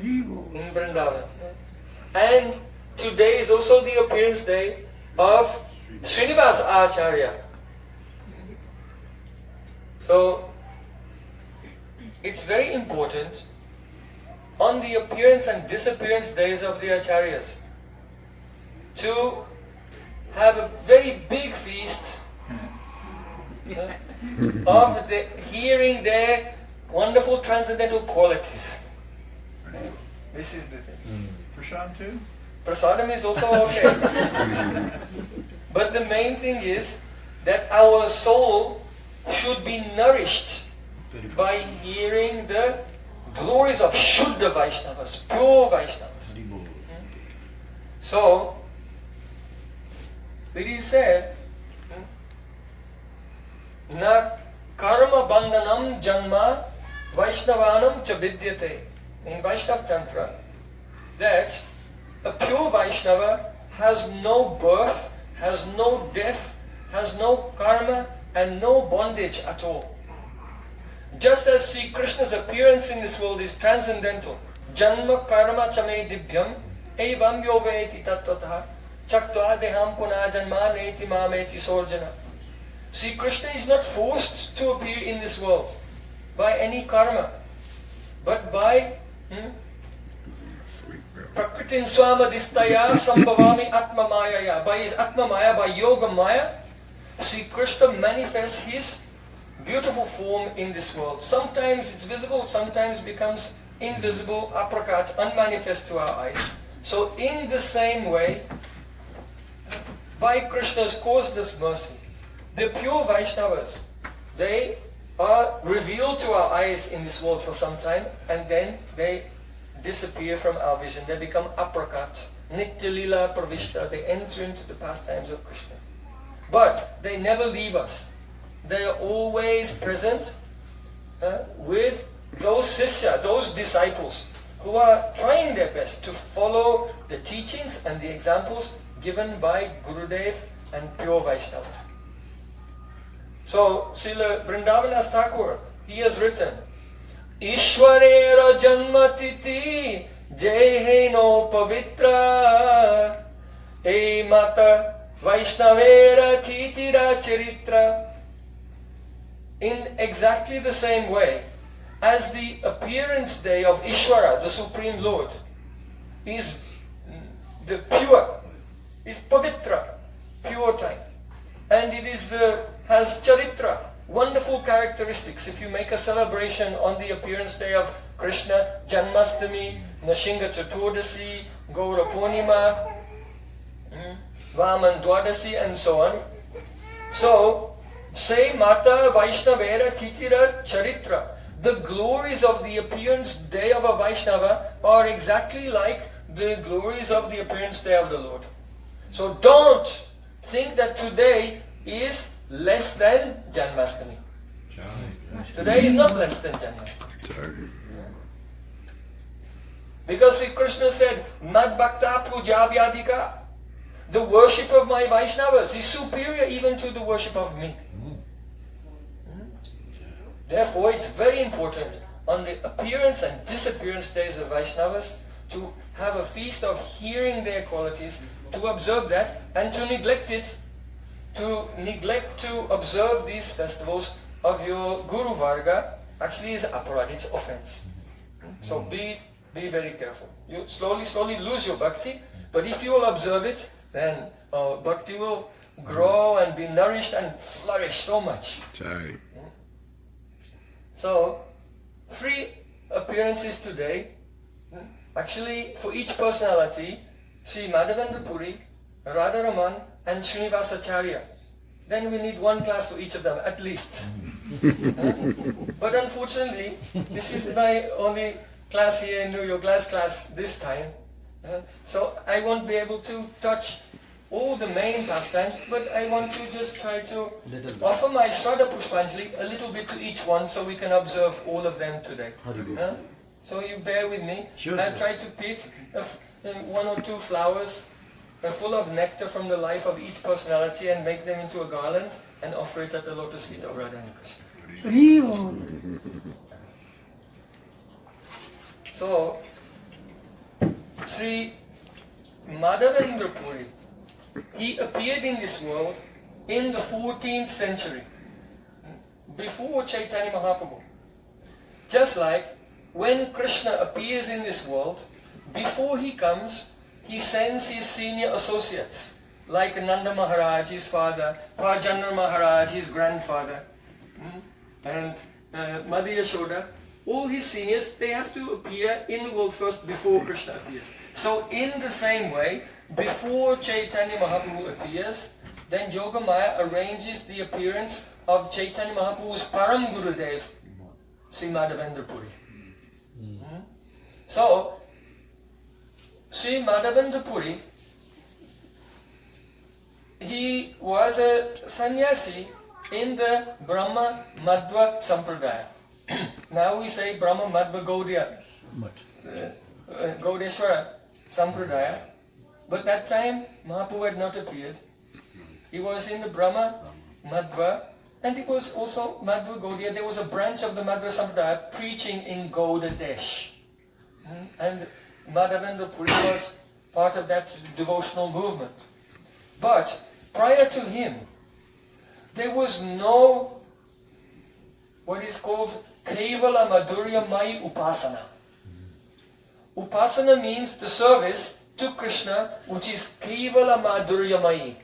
in Vrindavan. And today is also the appearance day of Śrīnivāsa Ācārya. So, it's very important on the appearance and disappearance days of the Acharyas to have a very big feast of hearing their wonderful transcendental qualities. This is the thing. Prasad too? Prasadam is also okay. But the main thing is that our soul should be nourished by hearing the glories of Shuddha Vaishnavas, pure Vaishnavas. So, it is said, Na karma bandhanam janma Vaishnavanam cha vidyate, in Vaishnav Tantra, that a pure Vaishnava has no birth, has no death, has no karma and no bondage at all. Just as Sri Krishna's appearance in this world is transcendental, janma karma chame dibhyam evam yoveti tattvataha chaktva deham puna janma neti mameti sorjana. Sri Krishna is not forced to appear in this world by any karma, but by Prakritin Swamadistaya Sambhavami Atma Mayaya. By his Atma Maya, by Yoga Maya, Sri Krishna manifests his beautiful form in this world. Sometimes it's visible, sometimes becomes invisible, aprakat, unmanifest to our eyes. So in the same way, by Krishna's causeless mercy, the pure Vaishnavas, they are revealed to our eyes in this world for some time, and then they disappear from our vision. They become aprakat, nitya lila pravishta. They enter into the pastimes of Krishna. But they never leave us. They are always present with those sisya, those disciples who are trying their best to follow the teachings and the examples given by Gurudev and pure Vaishnavas. So, Srila Vrindavanas Thakur, he has written, Ishwarera janmatiti jeheno pavitra e mata Vaishnavera titira charitra. In exactly the same way as the appearance day of Ishwara, the Supreme Lord, is the pure, is pavitra, pure time. And it is has charitra, wonderful characteristics. If you make a celebration on the appearance day of Krishna, Janmastami, Nashinga Chaturdasi, Gaura Purnima, Vaman Dwadasi, and so on. So, say Mata Vaishnavera Titira Charitra. The glories of the appearance day of a Vaishnava are exactly like the glories of the appearance day of the Lord. So don't think that today is less than Janmastami. Today is not less than Janmastami. Because Sri Krishna said, Mad Bhakta Pujavyadika, the worship of my Vaishnavas is superior even to the worship of me. Therefore, it's very important on the appearance and disappearance days of Vaishnavas to have a feast of hearing their qualities, to observe that, and to neglect it. To neglect to observe these festivals of your Guru Varga actually is aparad, it's offense. So be very careful. You slowly lose your bhakti, but if you will observe it, then bhakti will grow and be nourished and flourish so much. So, 3 appearances today. Actually, for each personality, Sri Mādhavendra Purī, Rādhā Ramaṇa, and Śrīnivāsa Ācārya. Then we need 1 class for each of them, at least. But unfortunately, this is my only class here in New York, last class this time. So I won't be able to touch all the main pastimes, but I want to just try to offer my Shraddha Pushpanjali a little bit to each one so we can observe all of them today. So you bear with me. Sure, I'll try to pick 1 or 2 flowers full of nectar from the life of each personality and make them into a garland and offer it at the lotus feet of Radha and Krishna. So, Sri Mādhavendra Purī, he appeared in this world in the 14th century, before Chaitanya Mahaprabhu. Just like when Krishna appears in this world, before he comes, he sends his senior associates, like Nanda Maharaj, his father, Rajendra Maharaj, his grandfather, and Mother Yashoda. All his seniors, they have to appear in the world first before Krishna appears. So in the same way, before Chaitanya Mahaprabhu appears, then Yogamaya arranges the appearance of Chaitanya Mahaprabhu's Param Gurudev, Sri Mādhavendra Purī. So, Sri Mādhavendra Purī, he was a sannyasi in the Brahma Madhva Sampradaya. Now we say Brahma Madhva Gaudiya, Gaudeshwara Sampradaya. But that time Mahaprabhu had not appeared. He was in the Brahma Madhva, and it was also Madhva Gaudiya. There was a branch of the Madhva Sampradaya preaching in Gauda Desh. And Mādhavendra Purī was part of that devotional movement. But prior to him, there was no what is called Kevala Madhurya Mai Upasana. Upasana means the service to Krishna, which is Kevala Madhurya Mai.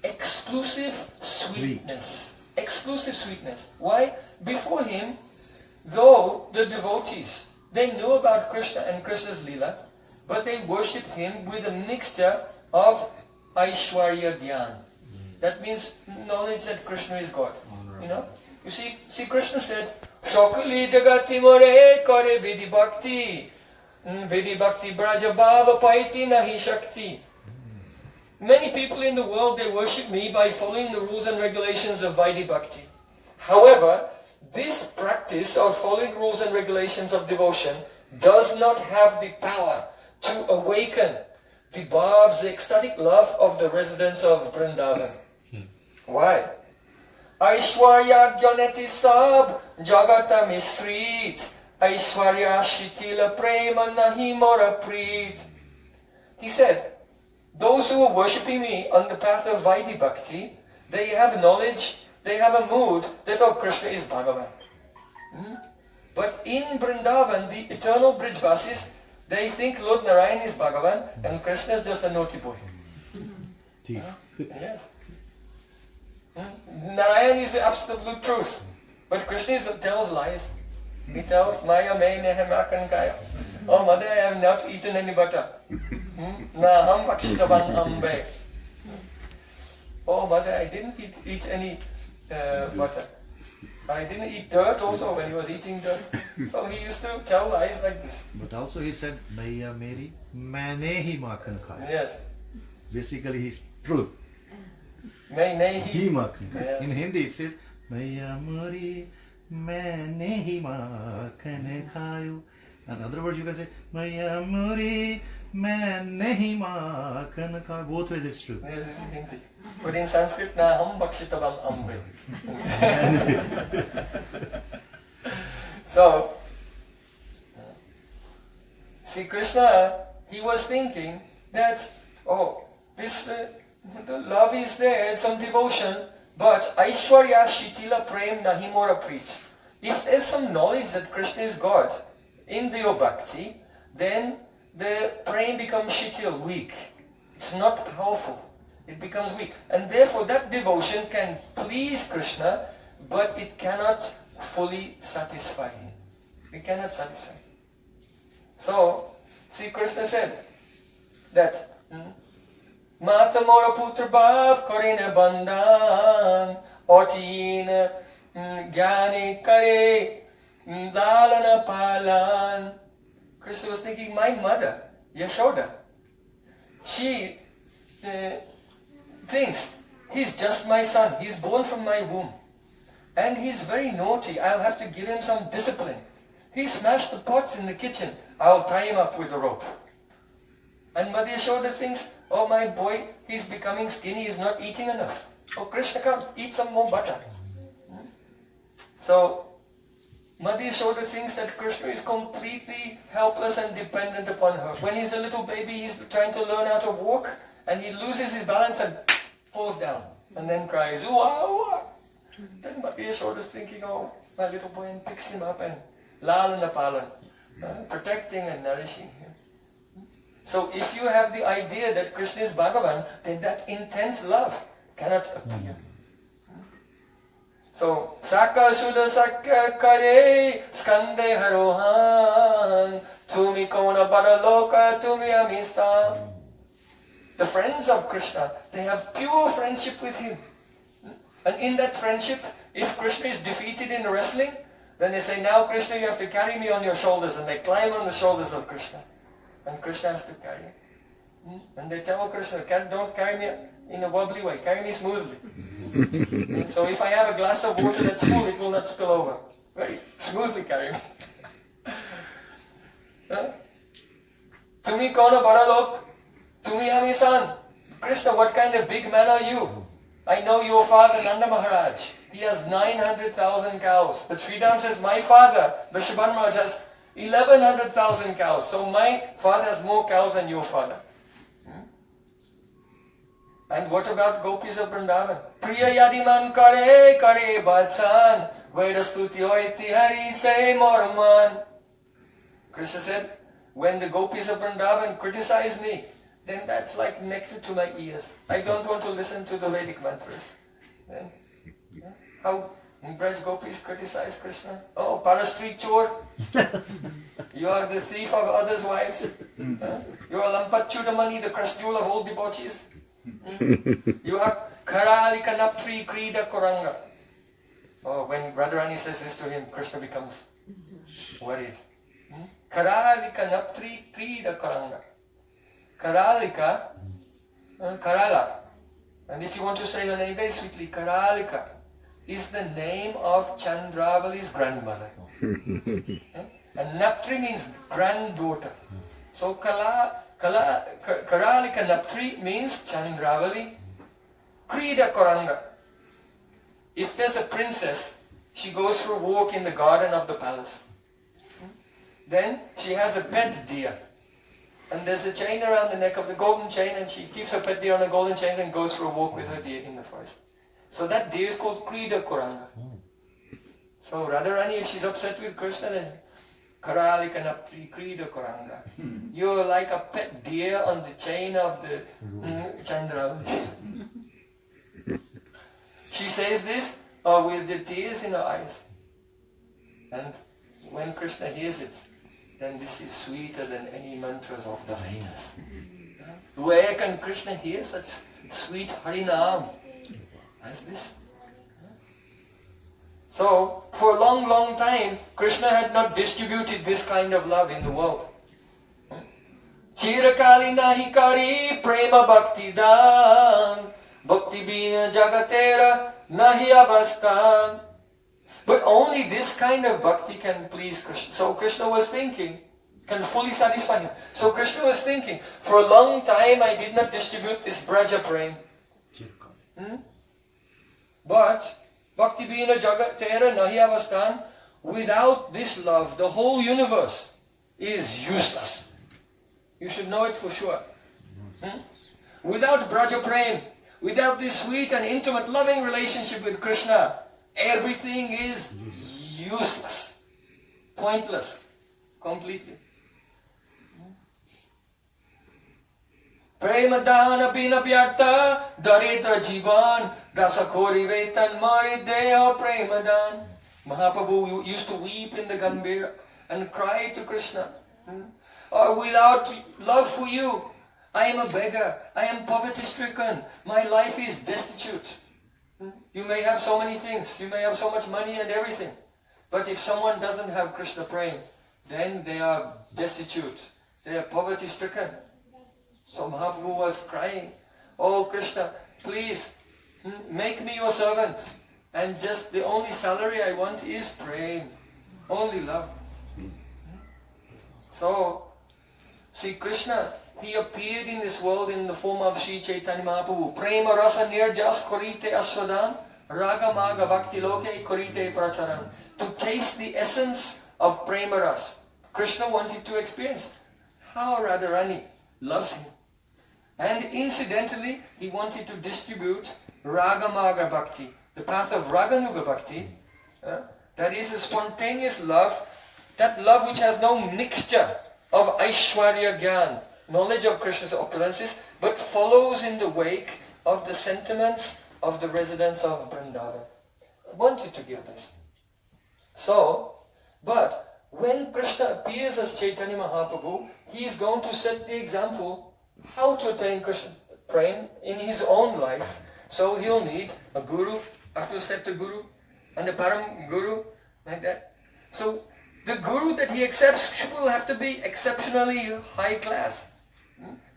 Exclusive sweetness. Exclusive sweetness. Why? Before him, though the devotees, they knew about Krishna and Krishna's Leela, but they worshipped him with a mixture of Aishwarya Dhyan. That means knowledge that Krishna is God. You know? You see Krishna said, Shokali jagati more kare vidhi bhakti. Vidhi bhakti braja bhava paiti nahi shakti. Many people in the world, they worship me by following the rules and regulations of Vaidhi Bhakti. However, this practice of following rules and regulations of devotion does not have the power to awaken the bhavs, the ecstatic love of the residents of Vrindavan. Why? Aishwarya Gyanati Sab Jagata Misrit Aishwarya Shitila Prema Nahi Mora Preet. He said, those who are worshipping me on the path of Vaidhi Bhakti, they have knowledge, they have a mood that, oh, Krishna is Bhagavan. But in Vrindavan, the eternal Brijvasis, they think Lord Narayan is Bhagavan and Krishna is just a naughty boy. Yes. Narayan is the absolute truth, but Krishna tells lies. He tells, Maya me nehemakan kaya. Oh mother, I have not eaten any butter. Naham akshitavan ambe. Oh mother, I didn't eat any butter. I didn't eat dirt also when he was eating dirt. So he used to tell lies like this. But also he said, Maya meri, maine hi makhan khaya. Yes. Basically he's truth. Maine hi makhan khaya. In Hindi it says, Maya meri, maine hi makhan khayo. In other words you can say, Maya meri, maine hi makhan khayo. Both ways it's true. Yes, it's Hindi. But in Sanskrit, Naham Bhakshitavam Ambe. So, see Krishna, he was thinking that, oh, this, the love is there, some devotion, but Aishwarya Shitila Prem Nahimora Preet. If there's some knowledge that Krishna is God in the Bhakti, then the prem becomes shitil, weak. It's not powerful. It becomes weak. And therefore that devotion can please Krishna, but it cannot fully satisfy him. It cannot satisfy. So, see Krishna said that Mata Mora Putra Bhav Karina Bandhan Otin Gyani Kare Dalana Palan. Krishna was thinking, my mother, Yashoda, she thinks, he's just my son, he's born from my womb. And he's very naughty, I'll have to give him some discipline. He smashed the pots in the kitchen, I'll tie him up with a rope. And Mother Yashoda thinks, oh my boy, he's becoming skinny, he's not eating enough. Oh Krishna, come, eat some more butter. So, Mother Yashoda thinks that Krishna is completely helpless and dependent upon her. When he's a little baby, he's trying to learn how to walk, and he loses his balance and falls down, and then cries, "Uwa, uwa." Then Mother Yashoda is thinking, oh, my little boy, and picks him up and lalana palan, protecting and nourishing him. So if you have the idea that Krishna is Bhagavan, then that intense love cannot appear. So, Saka Shuddha Sakya Kare Skande Harohan Tumi Kona Paraloka Tumi Amista. The friends of Krishna, they have pure friendship with him. And in that friendship, if Krishna is defeated in wrestling, then they say, now Krishna, you have to carry me on your shoulders. And they climb on the shoulders of Krishna. And Krishna has to carry him. And they tell Krishna, don't carry me in a wobbly way, carry me smoothly. And so if I have a glass of water that's full, it will not spill over. Very smoothly carry me. Tumi Kona Baralok, Tumi Ami-san. Krishna, what kind of big man are you? I know your father Nanda Maharaj. He has 900,000 cows. But Sridham says, my father, Vrishabhan Maharaj, has 1100,000 cows. So my father has more cows than your father. And what about gopis of Vrindavan? Priya yadiman kare kare badsan Vedastutyoiti hari se morman. Krishna said, when the gopis of Vrindavan criticize me, then that's like nectar to my ears. I don't want to listen to the Vedic mantras. Then, how Braj gopis criticize Krishna? Oh, parastri chor. You are the thief of others' wives. You are Lampat Chudamani, the crust jewel of all debauchees. You are Karalika Naptri Krida Koranga. Oh, when Radharani says this to him, Krishna becomes worried. Karalika Naptri Krida Koranga. Karalika, Karala. And if you want to say her name very sweetly, Karalika is the name of Chandravali's grandmother. And Naptri means granddaughter. So Karalika Naptri means Chandravali Krida Koranga. If there's a princess, she goes for a walk in the garden of the palace. Then she has a pet deer. And there's a chain around the neck of the golden chain, and she keeps her pet deer on a golden chain and goes for a walk with her deer in the forest. So that deer is called Krida Koranga. So Radharani, if she's upset with Krishna, there's Karalika Naptri Krida Koranga. You're like a pet deer on the chain of the Chandravali. She says this with the tears in her eyes. And when Krishna hears it, then this is sweeter than any mantras of the Vedas. Where can Krishna hear such sweet Harinam as this? So, for a long, long time, Krishna had not distributed this kind of love in the world. Chirakali nahi kari prema bhakti dan bhakti bina jagatera nahi avastan. But only this kind of bhakti can please Krishna. So Krishna was thinking, can fully satisfy him. So Krishna was thinking, for a long time I did not distribute this Braja Prem. But Bhakti Bina Jagat Tera Nahi Avastan, without this love, the whole universe is useless. You should know it for sure. Without Braja Prem, without this sweet and intimate loving relationship with Krishna, everything is useless, pointless, completely. Premadana bina vyartha daridra jivan rasakori vetan marideha premadan. Mahaprabhu used to weep in the Gambhira and cry to Krishna. Without love for you, I am a beggar, I am poverty stricken, my life is destitute. You may have so many things, you may have so much money and everything, but if someone doesn't have Krishna Prem, then they are destitute, they are poverty stricken. So Mahaprabhu was crying, oh Krishna, please make me your servant, and just the only salary I want is Prem, only love. So, see Krishna, he appeared in this world in the form of Sri Chaitanya Mahaprabhu. Prema rasa nirjas korite aswadan Ragamaga bhakti loke kurite pracharan. To taste the essence of prema ras. Krishna wanted to experience how Radharani loves him. And incidentally, he wanted to distribute Ragamaga bhakti, the path of Raganuga bhakti, that is a spontaneous love, that love which has no mixture of Aishwarya Gyan, knowledge of Krishna's opulences, but follows in the wake of the sentiments of the residents of Vrindavan. He wanted to give this. So, but when Krishna appears as Chaitanya Mahaprabhu, he is going to set the example how to attain Krishna prema in his own life. So he'll need a guru, after accept a guru, and a param guru, like that. So the guru that he accepts will have to be exceptionally high class.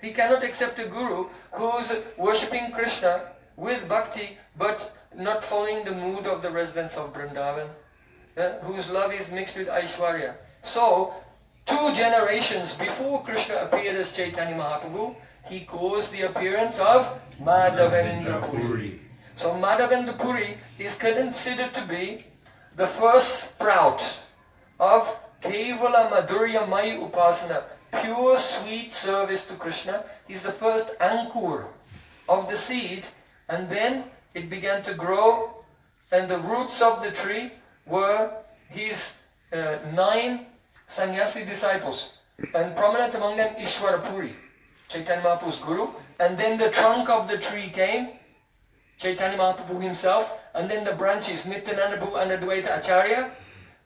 He cannot accept a guru who is worshipping Krishna with bhakti, but not following the mood of the residents of Vrindavan, whose love is mixed with Aishwarya. So, 2 generations before Krishna appeared as Chaitanya Mahaprabhu, he caused the appearance of Mādhavendra Purī. So Mādhavendra Purī is considered to be the first sprout of Kevala Madhurya Mai Upasana, pure sweet service to Krishna. He's the first ankur of the seed, and then it began to grow, and the roots of the tree were his 9 sannyasi disciples, and prominent among them Ishwara Puri, Chaitanya Mahaprabhu's guru, and then the trunk of the tree came, Chaitanya Mahaprabhu himself, and then the branches, Nityananda Prabhu and Advaita Ācārya,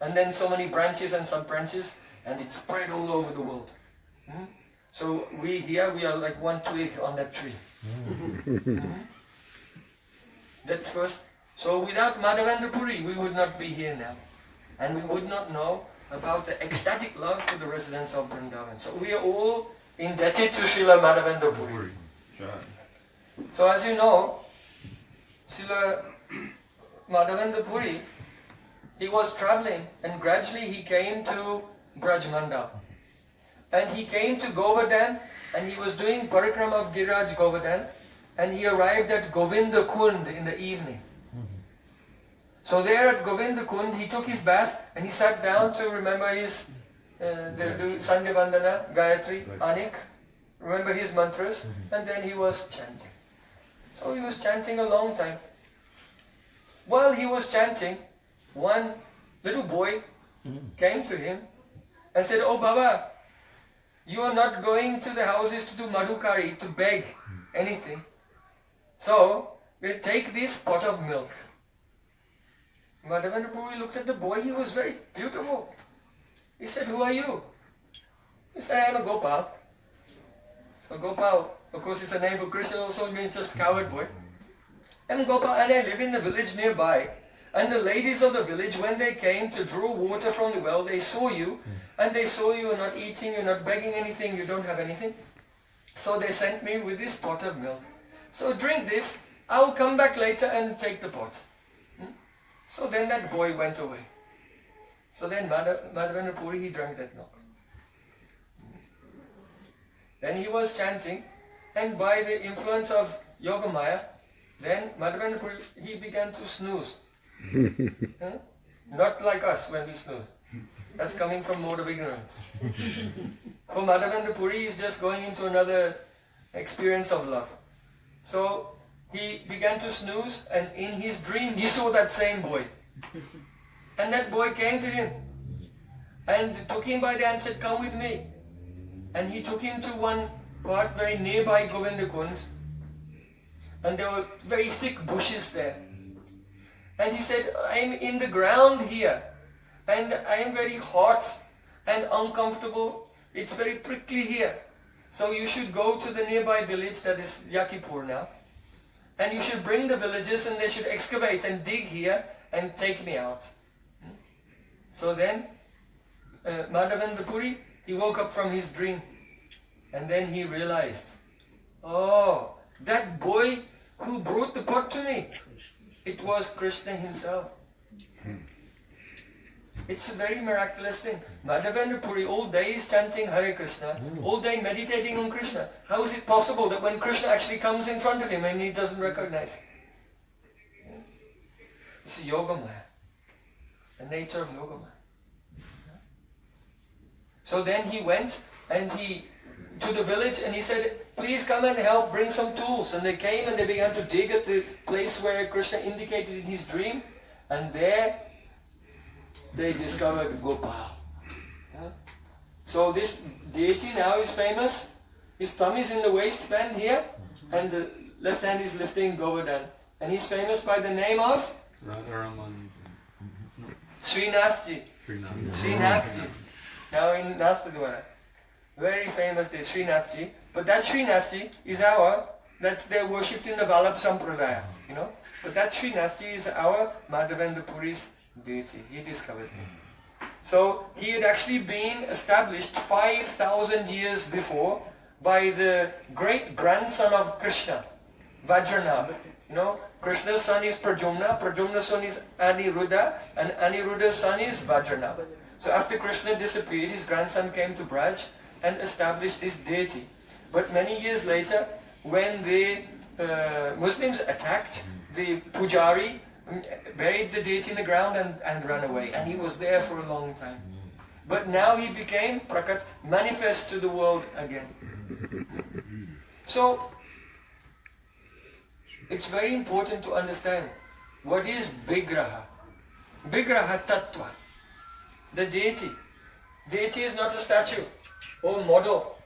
and then so many branches and sub-branches, and it spread all over the world. So we are like one twig on that tree. That first. So without Mādhavendra Purī, we would not be here now, and we would not know about the ecstatic love for the residents of Vrindavan. So we are all indebted to Srila Mādhavendra Purī. So as you know, Srila Mādhavendra Purī, he was traveling, and gradually he came to Brajmandal. And he came to Govardhan, and he was doing parikrama of Giriraj Govardhan, and he arrived at Govinda Kund in the evening. So there at Govinda Kund, he took his bath, and he sat down to remember his Sandhya Vandana, Gayatri, Anik, remember his mantras, and then he was chanting. So he was chanting a long time. While he was chanting, one little boy came to him and said, "Oh Baba, you are not going to the houses to do madhukari, to beg anything. So, we'll take this pot of milk." Mādhavendra Purī looked at the boy. He was very beautiful. He said, "Who are you?" He said, "I am a Gopal." So Gopal, of course, is a name for Krishna, also means just coward boy. I'm Gopal, and I live in the village nearby. And the ladies of the village, when they came to draw water from the well, they saw you, and they saw you are not eating, you're not begging anything, you don't have anything. So they sent me with this pot of milk. So drink this, I'll come back later and take the pot. So then that boy went away. So then Mādhavendra Purī, he drank that milk. Then he was chanting, and by the influence of Yogamaya, then Mādhavendra Purī, he began to snooze. Not like us when we snooze. That's coming from mode of ignorance. For Mādhavendra Purī is just going into another experience of love. So he began to snooze, and in his dream he saw that same boy. And that boy came to him and took him by the hand and said, "Come with me." And he took him to one part very nearby Govinda Kund, and there were very thick bushes there. And he said, "I am in the ground here, and I am very hot and uncomfortable. It's very prickly here. So you should go to the nearby village, that is Yakipur now, and you should bring the villagers, and they should excavate and dig here and take me out." So then Mādhavendra Purī, he woke up from his dream, and then he realized, oh, that boy who brought the pot to me, it was Krishna himself. It's a very miraculous thing. Mādhavendra Purī all day is chanting Hare Krishna, all day meditating on Krishna. How is it possible that when Krishna actually comes in front of him and he doesn't recognize him? This is Yogamaya, the nature of Yogamaya. So then he went and to the village and he said, please come and help, bring some tools. And they came and they began to dig at the place where Krishna indicated in his dream. And there they discovered Gopal. Yeah? So this deity now is famous. His thumb is in the waistband here and the left hand is lifting Govardhan. And he's famous by the name of Ramaṇa. Śrīnivāsa. Śrīnivāsa. Now in Nastadwara. Very famous day, Śrīnivāsa. But that Śrīnivāsa is they're worshipped in the Vallabh Sampradaya, you know. But that Śrīnivāsa is our Mādhavendra Puri's deity. He discovered it. So he had actually been established 5,000 years before by the great grandson of Krishna, Vajranabha. You know, Krishna's son is Pradyumna, Pradyumna's son is Aniruddha, and Aniruddha's son is Vajranabha. So after Krishna disappeared, his grandson came to Braj and established this deity. But many years later, when the Muslims attacked, the Pujari buried the deity in the ground and ran away. And he was there for a long time. But now he became Prakat, manifest to the world again. So, it's very important to understand what is Vigraha. Vigraha Tattva. The deity. Deity is not a statue or model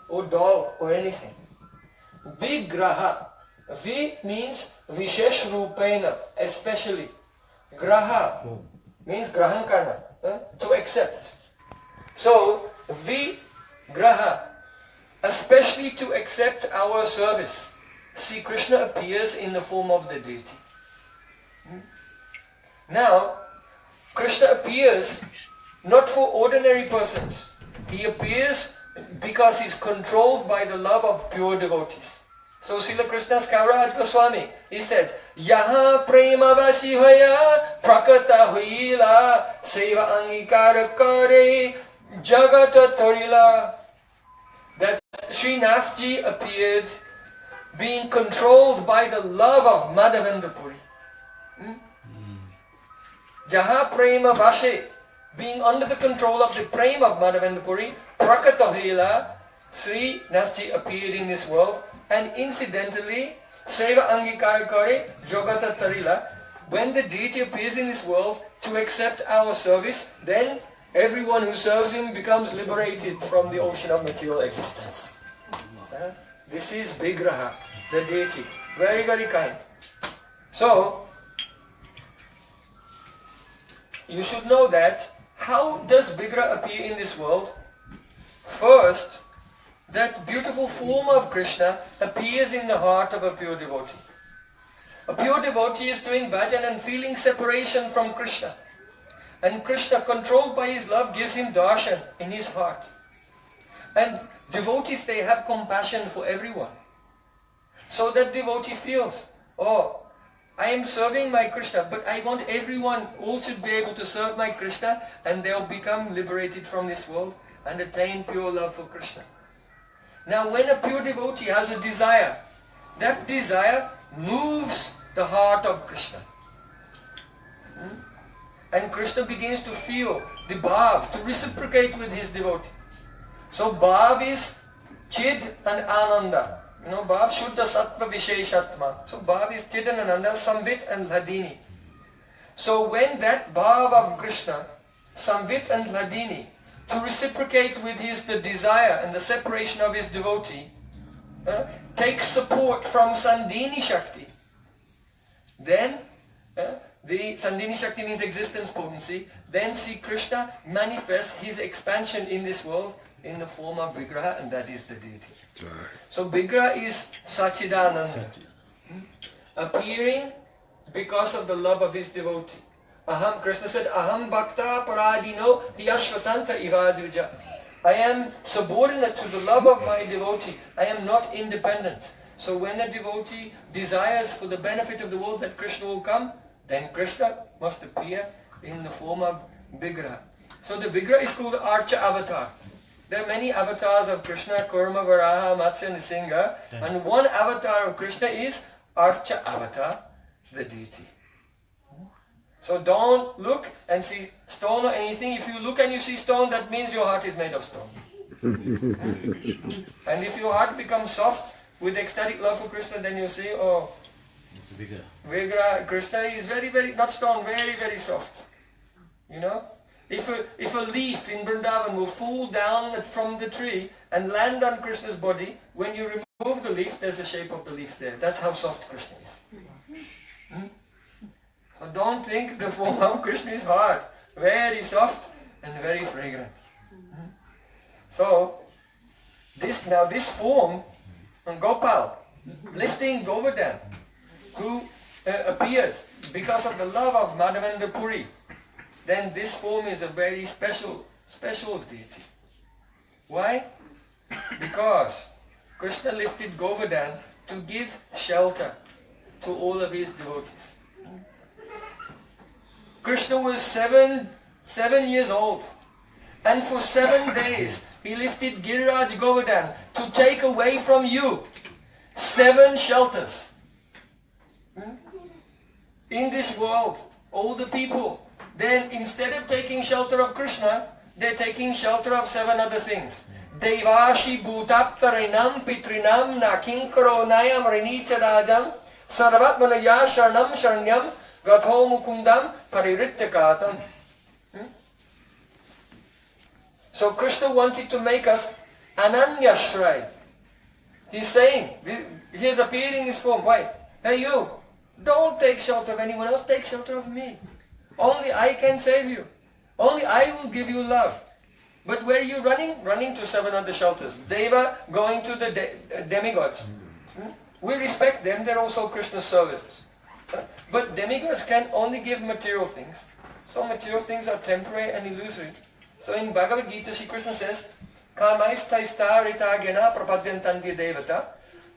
or doll or anything. Vigraha. Vi means Vishesh Rupena, especially. Graha means Grahan Karna, to accept. So, Vigraha, especially to accept our service. See, Krishna appears in the form of the deity. Now, Krishna appears not for ordinary persons. He appears because he's controlled by the love of pure devotees. So Srila Krishna's Kaviraj Goswami, he said, Yaha prema vasi hoya prakata huila seva angikara kare jagata torila. That Śrīnivāsa appeared being controlled by the love of Mādhavendra Puri. Jaha prema vashe, being under the control of the prema of Mādhavendra Puri, prakatahila, Śrīnivāsa appeared in this world, and incidentally, seva angikara kare jogata tarila, when the deity appears in this world to accept our service, then everyone who serves him becomes liberated from the ocean of material existence. This is Vigraha, the deity. Very, very kind. So, you should know that, how does Vigraha appear in this world? First, that beautiful form of Krishna appears in the heart of a pure devotee. A pure devotee is doing bhajan and feeling separation from Krishna. And Krishna, controlled by his love, gives him darshan in his heart. And devotees, they have compassion for everyone. So that devotee feels, oh, I am serving my Krishna, but I want everyone also to be able to serve my Krishna, and they'll become liberated from this world and attain pure love for Krishna. Now when a pure devotee has a desire, that desire moves the heart of Krishna. And Krishna begins to feel the bhav, to reciprocate with his devotee. So bhav is chid and ananda. You know, bhav shuddha sattva visheshatma. So bhav is chid and ananda, samvit and hladini. So when that bhav of Krishna, samvit and hladini, to reciprocate with the desire and the separation of his devotee, takes support from Sandhini Shakti, then the Sandhini Shakti means existence potency, then see Krishna manifests his expansion in this world in the form of Vigraha, and that is the deity. So Vigraha is Sachidananda, appearing because of the love of his devotee. Krishna said, Aham bhakta paradino yashvatanta ivaduja. I am subordinate to the love of my devotee. I am not independent. So when a devotee desires for the benefit of the world that Krishna will come, then Krishna must appear in the form of Vigraha. So the Vigraha is called Archa Avatar. There are many avatars of Krishna, Kurma, Varaha, Matsya, Nrsimha, and one avatar of Krishna is Archa Avatar, the deity. So don't look and see stone or anything. If you look and you see stone, that means your heart is made of stone. And if your heart becomes soft with ecstatic love for Krishna, then you see, oh, Vigraha, Krishna is very, very, not stone, very, very soft. You know? If a leaf in Vrindavan will fall down from the tree and land on Krishna's body, when you remove the leaf, there's the shape of the leaf there. That's how soft Krishna is. So don't think the form of Krishna is hard. Very soft and very fragrant. So, this form, Gopal, lifting Govardhan, who appeared because of the love of Mādhavendra Purī, then this form is a very special deity. Why? Because Krishna lifted Govardhan to give shelter to all of his devotees. Krishna was seven years old, and for 7 days he lifted Giriraj Govardhan to take away from you 7 shelters. In this world, all the people, then instead of taking shelter of Krishna, they're taking shelter of 7 other things. Devashi bhutaptarinam pitrinam nakinkaro nayam rinicha rajam sarvatmanaya sharanam sharanyam gatho mukundam paririttyakatam. So Krishna wanted to make us ananyashray. He's saying, he has appeared in this form. Why? Hey you, don't take shelter of anyone else, take shelter of me. Only I can save you. Only I will give you love. But where are you running? Running to 7 other shelters. Deva going to the demigods. We respect them, they're also Krishna's services. But demigods can only give material things. So material things are temporary and illusory. So in Bhagavad Gita, Shri Krishna says, Kamaisthaistarita prapadyantanti devata.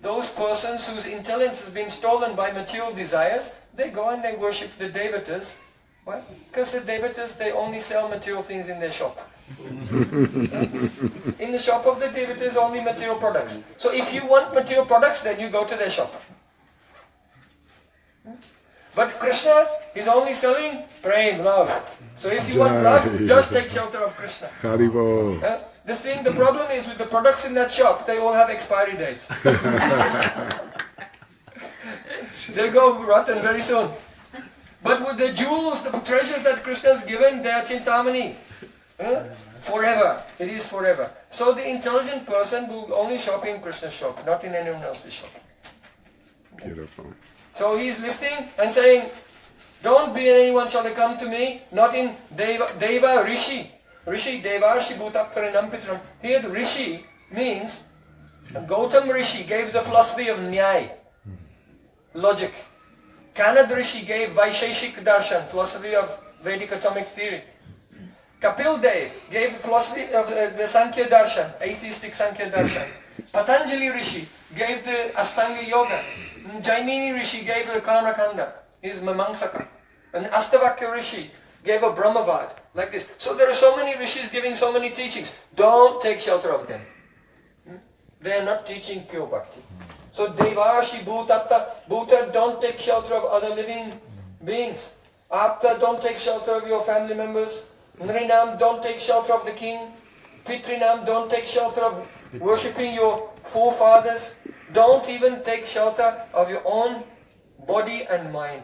Those persons whose intelligence has been stolen by material desires, they go and they worship the devatas. Why? Because the devatas, they only sell material things in their shop. In the shop of the devatas, only material products. So if you want material products, then you go to their shop. But Krishna is only selling prem, love. So if you want love, just take shelter of Krishna. The problem is with the products in that shop, they all have expiry dates. They go rotten very soon. But with the jewels, the treasures that Krishna has given, they are chintamani. Forever. It is forever. So the intelligent person will only shop in Krishna's shop, not in anyone else's shop. Beautiful. So he is lifting and saying, don't be anyone shall come to me, not in Deva Rishi. Rishi, Devarshi Bhutaptarinam Pitram. Here the Rishi means, Gautam Rishi gave the philosophy of Nyaya, logic. Kanad Rishi gave Vaisheshik Darshan, philosophy of Vedic atomic theory. Kapil Dev gave the philosophy of the Sankhya Darshan, atheistic Sankhya Darshan. Patanjali Rishi gave the Astanga Yoga. Jaimini Rishi gave the Karmakanda, his Mamangsaka. And Astavakya Rishi gave a Brahmavad, like this. So there are so many rishis giving so many teachings. Don't take shelter of them. They are not teaching pure bhakti. So Devashi Bhuta, don't take shelter of other living beings. Apta, don't take shelter of your family members. Nrinam, don't take shelter of the king. Pitrinam, don't take shelter of worshipping your forefathers. Don't even take shelter of your own body and mind.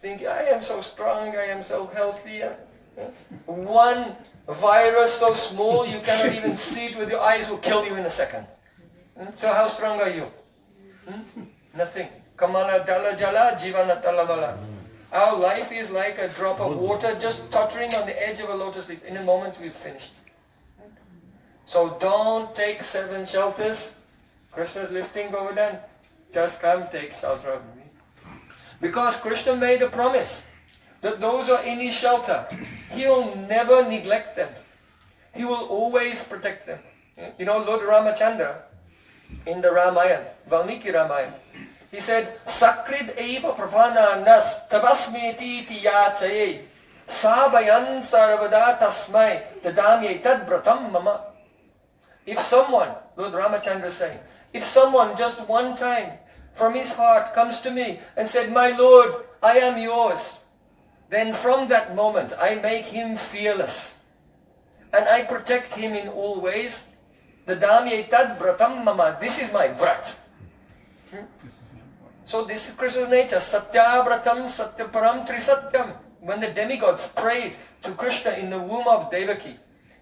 Think, I am so strong, I am so healthy. One virus so small you cannot even see it with your eyes will kill you in a second. So how strong are you? Nothing. Kamala dala jala, jivana talavala. Our life is like a drop of water just tottering on the edge of a lotus leaf. In a moment we've finished. So don't take 7 shelters. Krishna's lifting Govardhan. Just come take shelter of me. Because Krishna made a promise that those who are in his shelter, he will never neglect them. He will always protect them. You know, Lord Ramachandra, in the Ramayana, Valmiki Ramayana, he said, Sakrid eva prapana nas tabasmeti ti yachaye sabayan sarvada tasmai tadamye tad bratam mama. If someone, Lord Ramachandra is saying, if someone just one time from his heart comes to me and said, my Lord, I am yours. then from that moment I make him fearless. And I protect him in all ways. Dadami tad vratam mama. This is my vrat. So this is Krishna's nature. Satya vratam satyaparam trisatyam. When the demigods prayed to Krishna in the womb of Devaki,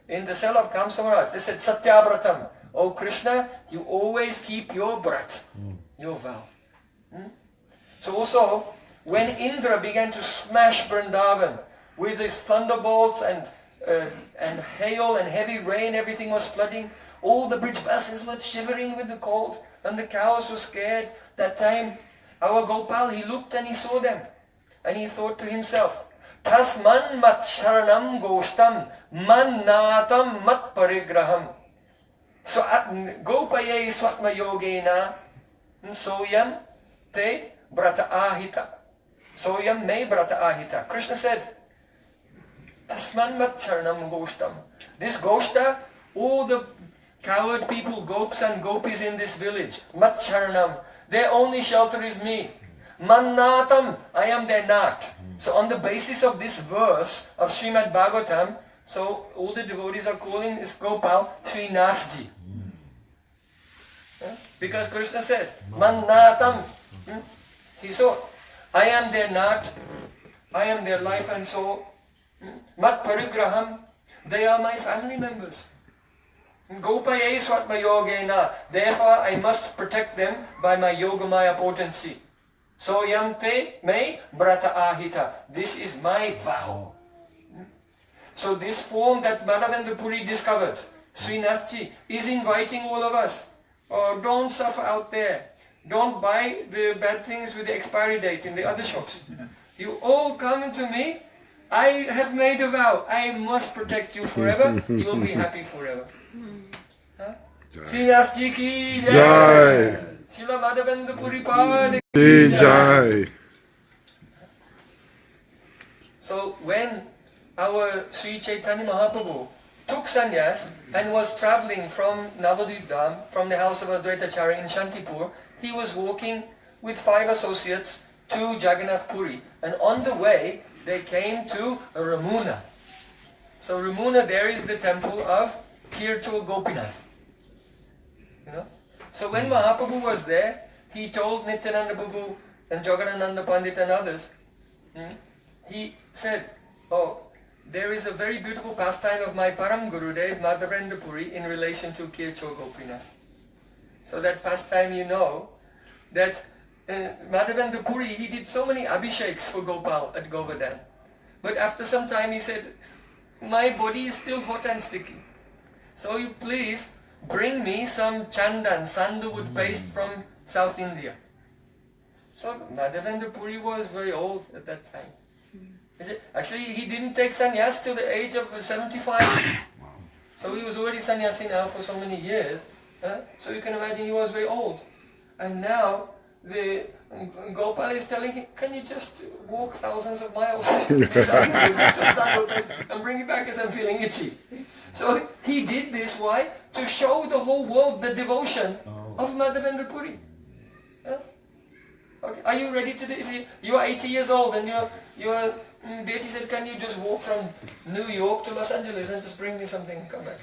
in the cell of Kamsamaraj, they said, Satya vratam. Oh Krishna, you always keep your vrat, your vow. So also, when Indra began to smash Vrindavan with his thunderbolts and hail and heavy rain, everything was flooding. All the Brijvasis were shivering with the cold, and the cows were scared. That time, our Gopal, he looked and he saw them, and he thought to himself, Tasman mat sharanam goshtam man natam mat parigraham. So Gopaye swatma yogena soyam te brata ahita. Soyam me brata ahita. Krishna said, Tasman mat sharanam goshtam. This goshta, all the coward people, gopis and gopis in this village, mat sharanam, their only shelter is me. Mannatam, I am their nat. So on the basis of this verse of Srimad Bhagavatam, so all the devotees are calling this Gopal Srinasji. Because Krishna said, Mannatam. He saw, I am their nat, I am their life and soul. Mat parigraham, they are my family members. Gopaye swatma yogena, therefore I must protect them by my yogamaya potency. So yam te me brata ahita, this is my vow. So this form that Mādhavendra Purī discovered, Srinathji, is inviting all of us. Oh, don't suffer out there. Don't buy the bad things with the expiry date in the other shops. You all come to me. I have made a vow. I must protect you forever. You will be happy forever. Srinathji ki jai. Srila Mādhavendra Purī Pāda ki jai. So when our Sri Chaitanya Mahaprabhu took sannyas and was traveling from Navadvip Dham, from the house of Advaitacharya in Shantipur, he was walking with 5 associates to Jagannath Puri. And on the way, they came to Ramaṇa. So Ramaṇa, there is the temple of Kirtur Gopinath. You know? So when Mahaprabhu was there, he told Nityananda Prabhu and Jagadananda Pandit and others, he said, oh, there is a very beautiful pastime of my Param Gurudev, Mādhavendra Purī, in relation to Kirtur Gopinath. So that pastime, you know, that Mādhavendra Purī, he did so many abhisheks for Gopal at Govardhan. But after some time he said, my body is still hot and sticky. So you please bring me some chandan, sandalwood paste from South India. So Mādhavendra Purī was very old at that time. Actually, he didn't take sannyas till the age of 75. So he was already sannyasi now for so many years. So you can imagine he was very old. And now the Gopal is telling him, can you just walk thousands of miles and bring it back as I'm feeling itchy? So he did this, why? To show the whole world the devotion of Mādhavendra Purī. Okay. Are you ready to do it? If you are 80 years old and your deity said, can you just walk from New York to Los Angeles and just bring me something and come back?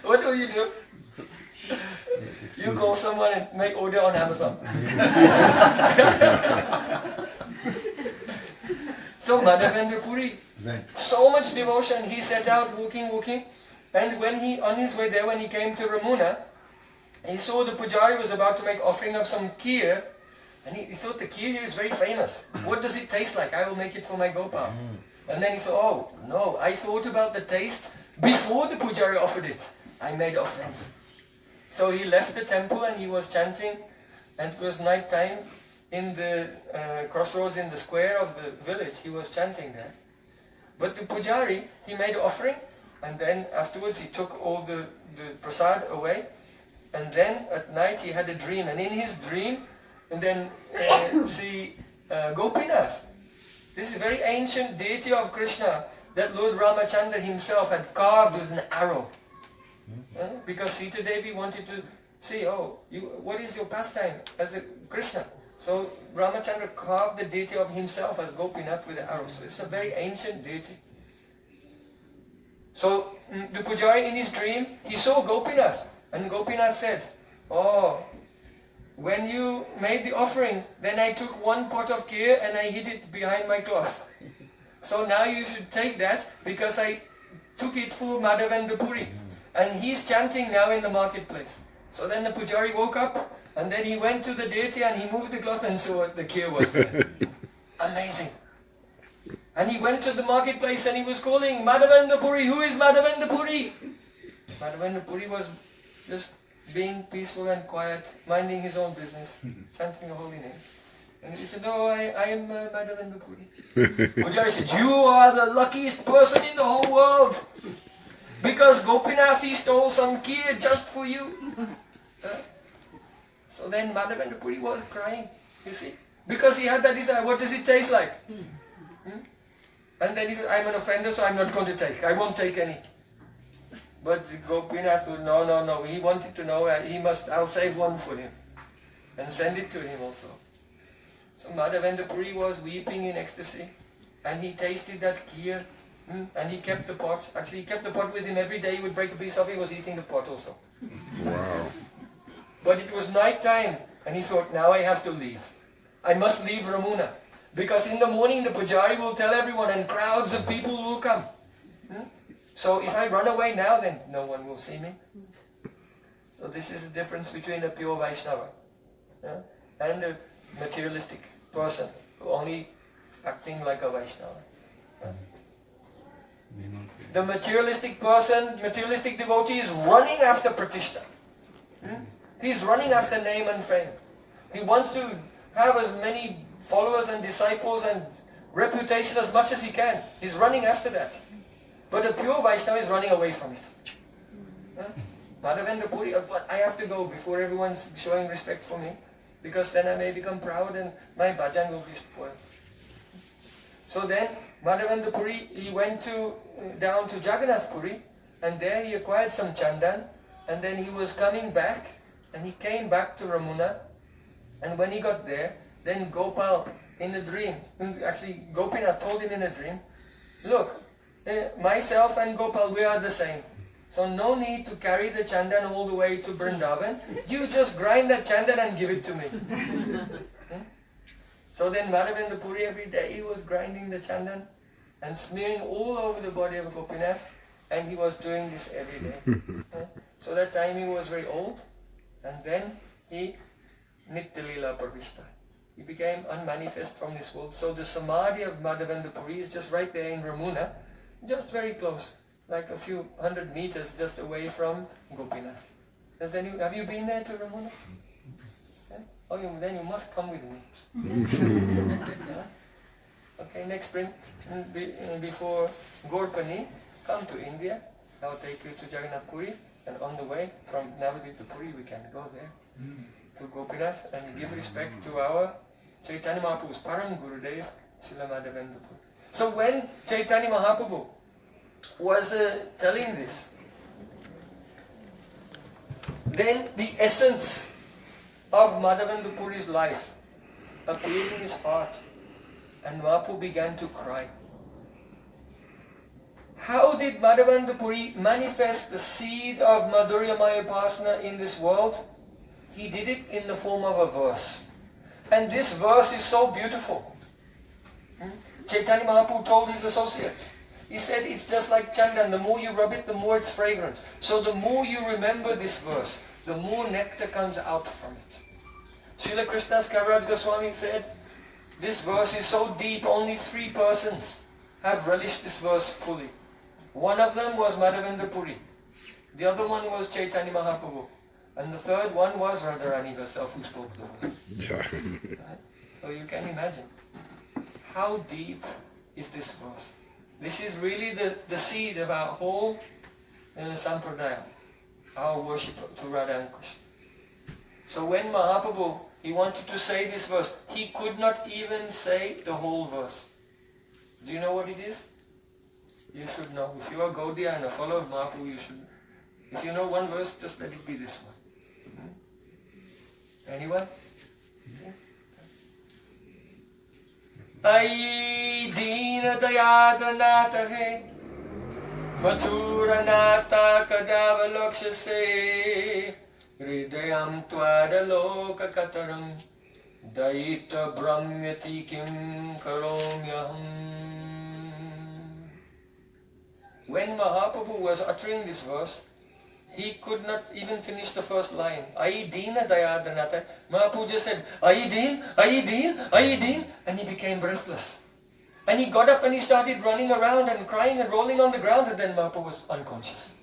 What do? You call someone and make order on Amazon. So Mādhavendra Purī, so much devotion, he set out walking, and when he, on his way there, when he came to Ramaṇa, he saw the pujari was about to make offering of some kheer, and he thought the kheer here is very famous. What does it taste like? I will make it for my Gopal. And then he thought, oh no, I thought about the taste before the pujari offered it. I made offense. So he left the temple and he was chanting, and it was night time in the crossroads in the square of the village. He was chanting there. But the pujari, he made an offering, and then afterwards he took all the prasad away, and then at night he had a dream, and in his dream, and then see Gopinath. This is a very ancient deity of Krishna that Lord Ramachandra himself had carved with an arrow. Because Sita Devi wanted to see, what is your pastime as a Krishna? So Ramachandra carved the deity of himself as Gopinath with the arrows. So it's a very ancient deity. So the Pujari in his dream, he saw Gopinath. And Gopinath said, "Oh, when you made the offering, then I took one pot of kheer and I hid it behind my cloth. So now you should take that because I took it for Mādhavendra Purī. And he's chanting now in the marketplace." So then the Pujari woke up and then he went to the deity and he moved the cloth and saw the kheer was there. Amazing. And he went to the marketplace and he was calling, "Mādhavendra Purī, who is Mādhavendra Purī?" Mādhavendra Purī was just being peaceful and quiet, minding his own business, chanting the holy name. And he said, "Oh, I am Mādhavendra Purī." Pujari said, "You are the luckiest person in the whole world. Because Gopinath, he stole some kheer just for you." So then Mādhavendra Purī was crying, you see. Because he had that desire. What does it taste like? And then he said, "I'm an offender, so I'm not going to take. I won't take any." But Gopinath said, no. He wanted to know, I'll save one for him. And send it to him also. So Mādhavendra Purī was weeping in ecstasy. And he tasted that kheer. And he kept the pot. Actually, he kept the pot with him every day. He would break a piece off. He was eating the pot also. Wow. But it was night time. And he thought, now I have to leave. I must leave Ramaṇa. Because in the morning the Pujari will tell everyone and crowds of people will come. So if I run away now, then no one will see me. So this is the difference between a pure Vaishnava and a materialistic person who only acting like a Vaishnava. The materialistic person, materialistic devotee is running after pratishtha. He's running after name and fame. He wants to have as many followers and disciples and reputation as much as he can. He's running after that. But a pure Vaishnava is running away from it. Mādhavendra Purī, but I have to go before everyone's showing respect for me, because then I may become proud and my bhajan will be spoiled. So then Mādhavendra Purī, he went down to Jagannath Puri, and there he acquired some chandan, and then he was coming back, and he came back to Ramaṇa, and when he got there, then Gopal in a dream, actually Gopinath told him in a dream, "Look, myself and Gopal, we are the same. So no need to carry the chandan all the way to Vrindavan. You just grind that chandan and give it to me." So then Mādhavendra Purī every day he was grinding the chandan and smearing all over the body of Gopinath, and he was doing this every day. So that time he was very old, and then he Nitya-lila Pravishta. He became unmanifest from this world. So the samadhi of Mādhavendra Purī is just right there in Ramaṇa, just very close, like a few 100 meters just away from Gopinath. Have you been there to Ramaṇa? Oh, then you must come with me. Okay, next spring, before Gorpani, come to India. I'll take you to Jagannath Puri, and on the way from Navadvip to Puri, we can go there to Gopinath and give respect to our Chaitanya Mahaprabhu's Param Gurudev, Srila Mādhavendra Puri. So when Chaitanya Mahaprabhu was telling this, then the essence of Mādhavendra Puri's life appeared in his heart, and Mahaprabhu began to cry. How did Mādhavendra Puri manifest the seed of Madhurya Maya Upasana in this world? He did it in the form of a verse. And this verse is so beautiful. Chaitanya Mahaprabhu told his associates, he said it's just like chandan, the more you rub it, the more it's fragrant. So the more you remember this verse, the more nectar comes out from it. Srila Krishnadas Kaviraj Goswami said, this verse is so deep, only 3 persons have relished this verse fully. One of them was Mādhavendra Puri. The other one was Chaitanya Mahaprabhu. And the third one was Radharani herself, who spoke the verse. So you can imagine how deep is this verse. This is really the seed of our whole sampradaya, our worship to Radha and Krishna. So when Mahaprabhu, he wanted to say this verse, he could not even say the whole verse. Do you know what it is? You should know. If you are Gaudiya and a follower of Mahaprabhu, you should. If you know one verse, just let it be this one. Anyone? Ai Dīna Dayādranātha he, Mathuranātha Kadāvalakṣase, Hridayam Tvādaloka Kataram, Daita Brahmyati Kim Karomyaham. When Mahaprabhu was uttering this verse, he could not even finish the first line. Ai Dīna Dayādranātha. Mahaprabhu just said, Ai Dīn, Ai Dīn, Ai Dīn, and he became breathless. And he got up and he started running around and crying and rolling on the ground, and then Mahaprabhu was unconscious.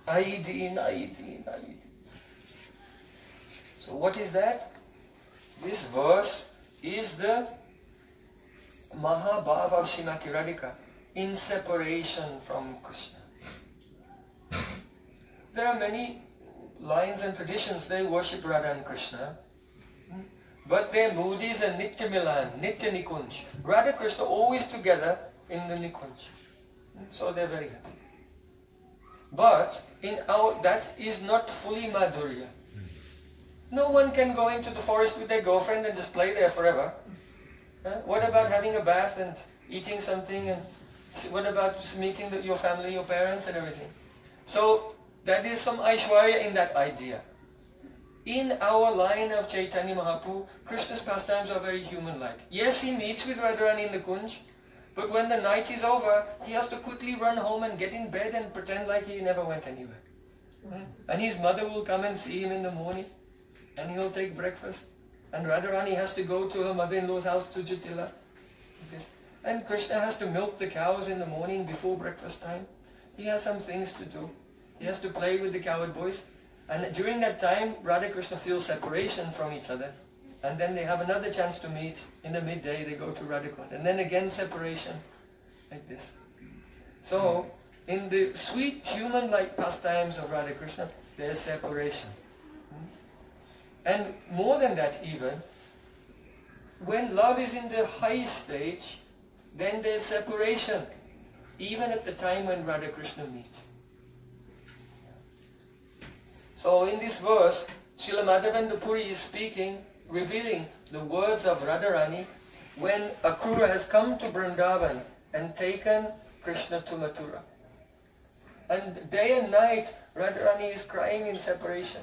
Ai Dīn, Ai Dīn, Ai Dīn. So what is that? This verse is the Mahabhava of Srimati Radhika in separation from Krishna. There are many lines and traditions, they worship Radha and Krishna, but their mood is a Nitya Milan, Nitya Nikunj. Radha and Krishna always together in the Nikunj. So they're very happy. But that is not fully Madhurya. No one can go into the forest with their girlfriend and just play there forever. What about having a bath and eating something, and what about meeting your family, your parents and everything? So that is some Aishwarya in that idea. In our line of Chaitanya Mahaprabhu, Krishna's pastimes are very human-like. Yes, he meets with Radharani in the Kunj, but when the night is over, he has to quickly run home and get in bed and pretend like he never went anywhere. And his mother will come and see him in the morning, and he'll take breakfast. And Radharani has to go to her mother-in-law's house to Jatila. And Krishna has to milk the cows in the morning before breakfast time. He has some things to do. He has to play with the cowherd boys. And during that time, Radha Krishna feel separation from each other. And then they have another chance to meet. In the midday, they go to Radhakund. And then again separation, like this. So, in the sweet human-like pastimes of Radha Krishna, there is separation. And more than that even, when love is in the highest stage, then there is separation, even at the time when Radha Krishna meet. So in this verse, Srila Mādhavendra Purī is speaking, revealing the words of Radharani when Akrura has come to Vrindavan and taken Krishna to Mathura. And day and night, Radharani is crying in separation.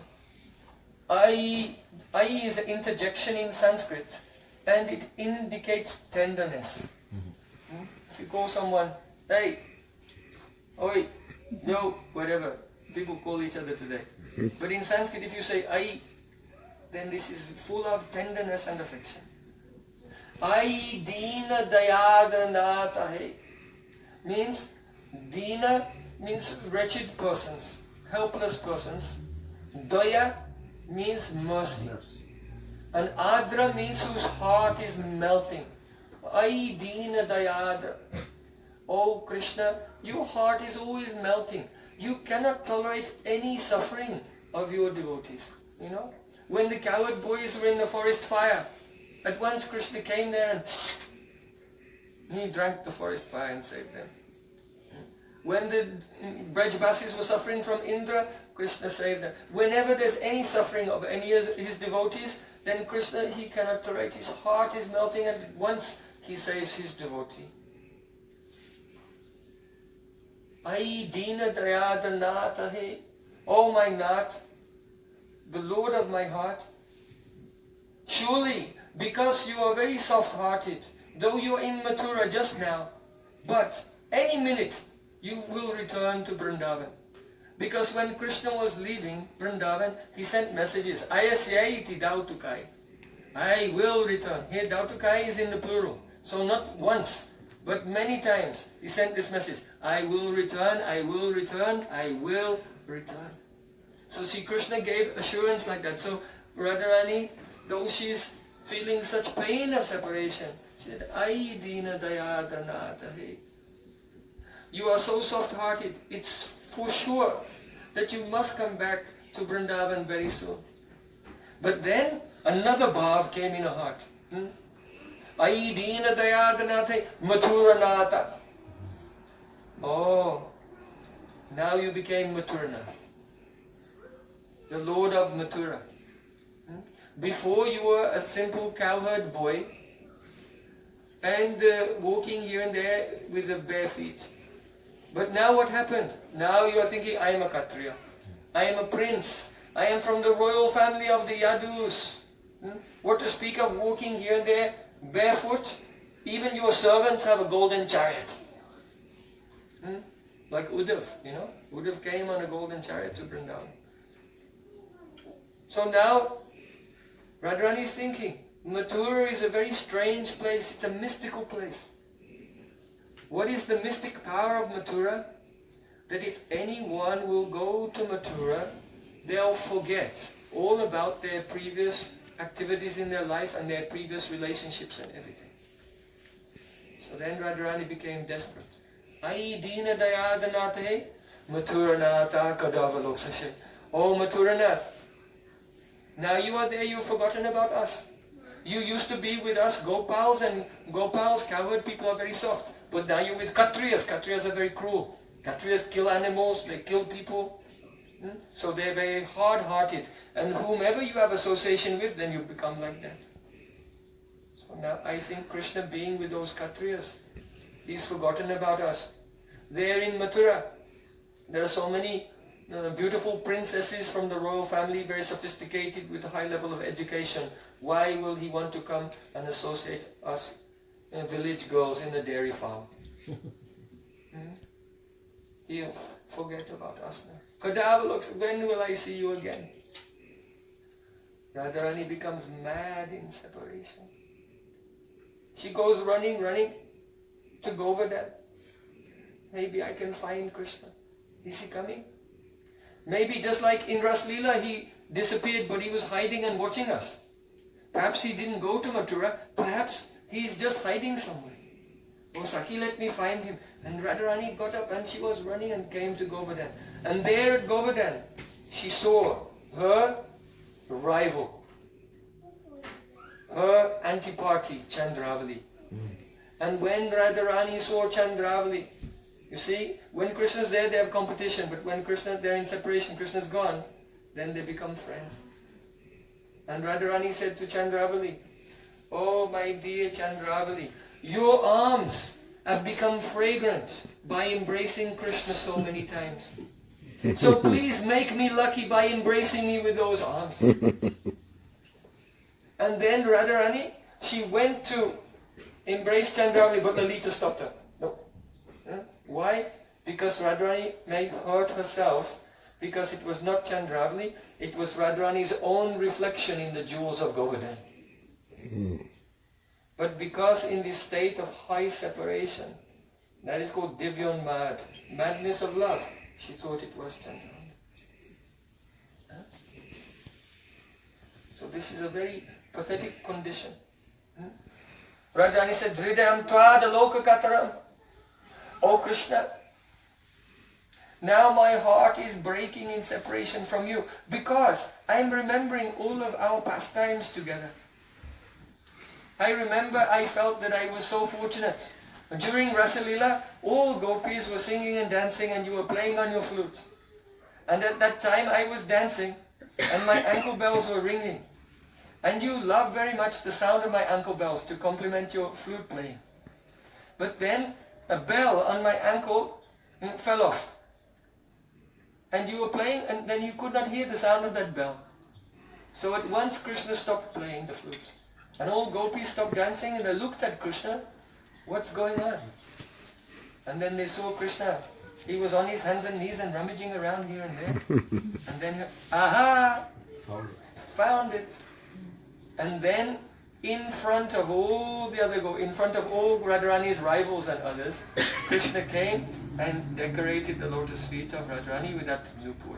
Ai is an interjection in Sanskrit, and it indicates tenderness. If you call someone, hey, oi, yo, whatever, people call each other today. But in Sanskrit, if you say Ai, then this is full of tenderness and affection. Ai Dīna Dayādranātha he means Dīna means wretched persons, helpless persons. Daya means mercy. And Adra means whose heart is melting. Ai Dīna Dayādra. Oh Krishna, your heart is always melting. You cannot tolerate any suffering of your devotees. You know, when the cowherd boys were in the forest fire, at once Krishna came there and he drank the forest fire and saved them. When the Brajbasis were suffering from Indra, Krishna saved them. Whenever there's any suffering of any of his devotees, then Krishna, he cannot tolerate. His heart is melting, and at once he saves his devotee. Ai Dīna Dayādranātha he. Oh my Nath, the Lord of my heart, surely because you are very soft-hearted, though you are in Mathura just now, but any minute you will return to Vrindavan. Because when Krishna was leaving Vrindavan, he sent messages. Ayasya iti dautukai. I will return. Here dautukai is in the plural. So not once, but many times he sent this message. I will return, I will return, I will return. So Sri Krishna gave assurance like that. So Radharani, though she is feeling such pain of separation, she said, Ai Dīna Dayādranātha he. You are so soft-hearted, it's for sure that you must come back to Vrindavan very soon. But then another bhav came in her heart. Ai Dīna Dayādranātha Mathuranātha. Oh, now you became Mathuranath, the Lord of Mathura. Before you were a simple cowherd boy and walking here and there with the bare feet. But now what happened? Now you are thinking, I am a Kshatriya. I am a prince. I am from the royal family of the Yadus. What to speak of walking here and there barefoot? Even your servants have a golden chariot. Like Uddhav, Uddhav came on a golden chariot to Vrindavan. So now, Radharani is thinking, Mathura is a very strange place. It's a mystical place. What is the mystic power of Mathura? That if anyone will go to Mathura, they'll forget all about their previous activities in their life and their previous relationships and everything. So then Radharani became desperate. Ai dina dayadanathe Mathuranatha kadavaloksashe. Oh Mathuranath, now you are there, you've forgotten about us. You used to be with us Gopals, and Gopals, cowherd people, are very soft. But now you're with Kshatriyas. Kshatriyas are very cruel. Kshatriyas kill animals, they kill people. So they're very hard-hearted. And whomever you have association with, then you become like that. So now I think Krishna being with those Kshatriyas, he's forgotten about us. There in Mathura, there are so many beautiful princesses from the royal family, very sophisticated with a high level of education. Why will he want to come and associate us village girls in a dairy farm? He'll forget about us now. Kadava looks, when will I see you again? Radharani becomes mad in separation. She goes running to Govardhan. Maybe I can find Krishna. Is he coming? Maybe just like in Ras Leela, he disappeared, but he was hiding and watching us. Perhaps he didn't go to Mathura. Perhaps he's just hiding somewhere. Oh, Sakhi, let me find him. And Radharani got up and she was running and came to Govardhan. And there at Govardhan, she saw her rival, her anti-party, Chandravali. And when Radharani saw Chandravali, you see, when Krishna's there, they have competition. But when they're in separation, Krishna's gone, then they become friends. And Radharani said to Chandravali, oh my dear Chandravali, your arms have become fragrant by embracing Krishna so many times. So please make me lucky by embracing me with those arms. And then Radharani, she went to embrace Chandravali, but Lalita stopped her. No. Why? Because Radharani may hurt herself, because it was not Chandravali, it was Radharani's own reflection in the jewels of Govardhan. But because in this state of high separation, that is called Divyan Mad, madness of love, she thought it was Chandravali. So this is a very pathetic condition. Radharani said, Hridayam Tvada Lokakataram. Oh Krishna, now my heart is breaking in separation from you, because I am remembering all of our pastimes together. I remember I felt that I was so fortunate. During Rasa Leela, all gopis were singing and dancing and you were playing on your flute. And at that time I was dancing and my ankle bells were ringing. And you loved very much the sound of my ankle bells to complement your flute playing. But then a bell on my ankle fell off. And you were playing and then you could not hear the sound of that bell. So at once Krishna stopped playing the flute. And all gopis stopped dancing and they looked at Krishna. What's going on? And then they saw Krishna. He was on his hands and knees and rummaging around here and there. And then, aha! Found it. And then in front of all the other in front of all Radharani's rivals and others, Krishna came and decorated the lotus feet of Radharani with that nupur.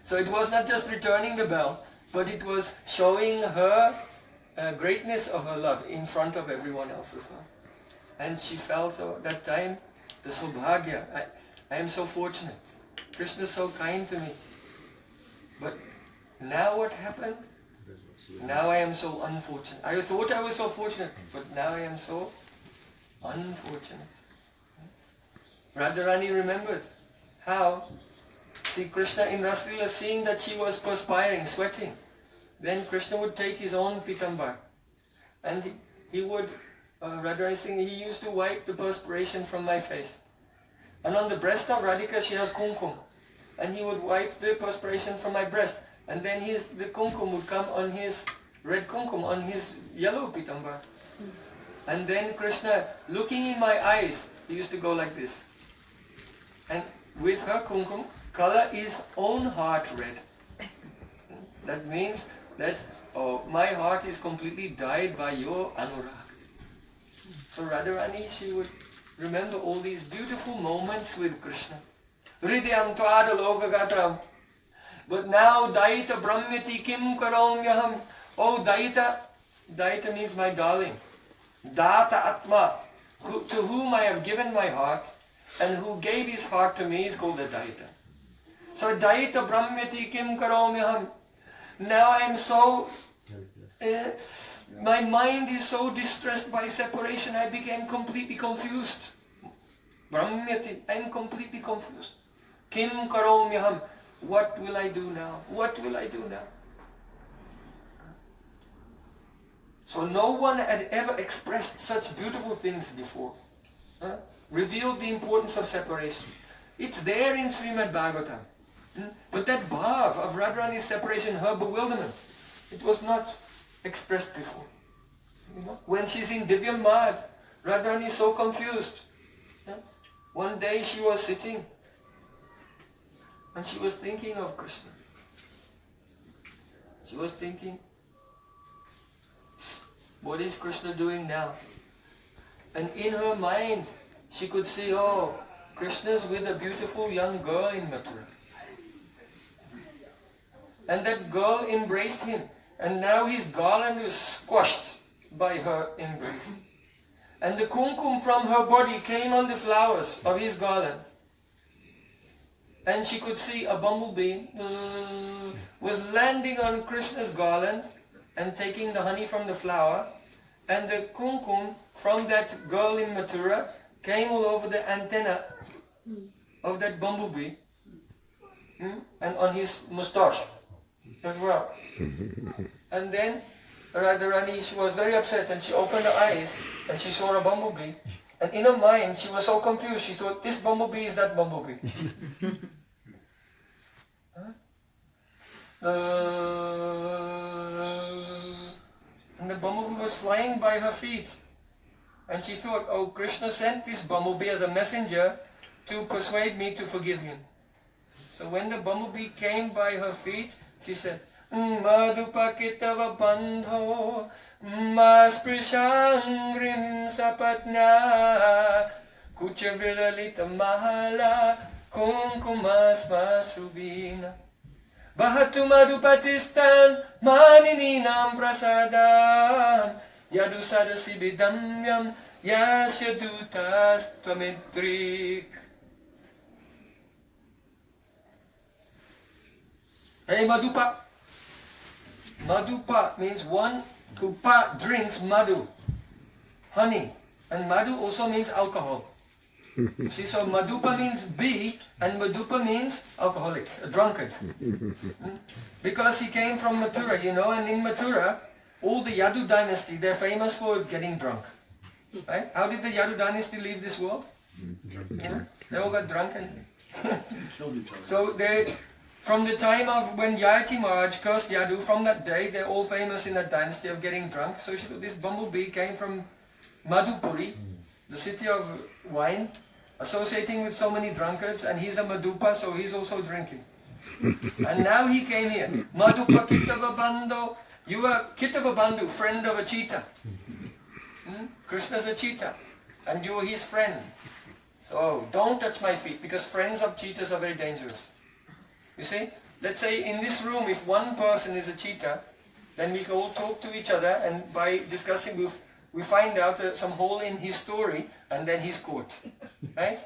So it was not just returning the bell, but it was showing her greatness of her love in front of everyone else as well. And she felt at that time the Subhagya. I am so fortunate. Krishna is so kind to me. But now what happened? Now I am so unfortunate. I thought I was so fortunate, but now I am so unfortunate. Radharani remembered how, see Krishna in Rasa Leela, seeing that she was perspiring, sweating, then Krishna would take his own pitambar and he would, Radharani saying, he used to wipe the perspiration from my face. And on the breast of Radhika she has kumkum, and he would wipe the perspiration from my breast, and then the kumkum would come on his red kumkum, on his yellow pitambar. And then Krishna, looking in my eyes, he used to go like this. And with her kumkum, color his own heart red. That means that, oh, my heart is completely dyed by your anurag. So Radharani, she would remember all these beautiful moments with Krishna. Hridayam tvada lokagatam. But now, Daita brahmati kim karomyaham. Oh, Daita means my darling. Data Atma, to whom I have given my heart, and who gave his heart to me, is called a Daita. So Daita brahmati kim karomyaham. Now I am so, my mind is so distressed by separation, I became completely confused. Brahmyati, I am completely confused. Kim karomyaham, what will I do now? What will I do now? So no one had ever expressed such beautiful things before. Revealed the importance of separation. It's there in Srimad Bhagavatam. But that bhav of Radharani's separation, her bewilderment, it was not expressed before. When she's in Divya Mad, Radharani is so confused. One day she was sitting and she was thinking of Krishna. She was thinking, what is Krishna doing now? And in her mind, she could see, oh, Krishna's with a beautiful young girl in Mathura. And that girl embraced him. And now his garland was squashed by her embrace. And the kumkum from her body came on the flowers of his garland. And she could see a bumblebee was landing on Krishna's garland and taking the honey from the flower. And the kumkum from that girl in Mathura came all over the antenna of that bumblebee and on his moustache as well. And then Radharani, she was very upset and she opened her eyes and she saw a bumblebee. And in her mind, she was so confused. She thought, this bumblebee is that bumblebee. And the bumblebee was flying by her feet. And she thought, oh, Krishna sent this bumblebee as a messenger to persuade me to forgive him. So when the bumblebee came by her feet, she said, Madhupakitava bandho masprisangrim sapatna kuchaviralita mahala kumkumasmasubina Bahatu madhupatistan manininam prasadam yadusadasi bidamyam yasyadutas tvamidrik. Hey, Madhupa. Madhupa means one who drinks madhu, honey. And madhu also means alcohol. See, so Madhupa means bee, and Madhupa means alcoholic, a drunkard. Because he came from Mathura, and in Mathura, all the Yadu dynasty, they're famous for getting drunk. Right? How did the Yadu dynasty leave this world? They all got drunk and so they, from the time of when Yayati Maharaj cursed Yadu, from that day, they're all famous in that dynasty of getting drunk. So this bumblebee came from Purī, the city of wine, associating with so many drunkards, and he's a Madhupa, so he's also drinking. And now he came here. Madhupa Kitava Bandhu, you are Kitava Bandhu, friend of a cheetah. Krishna's a cheetah, and you are his friend. So don't touch my feet, because friends of cheetahs are very dangerous. You see, let's say in this room, if one person is a cheetah, then we can all talk to each other, and by discussing, we find out some hole in his story, and then he's caught. Right?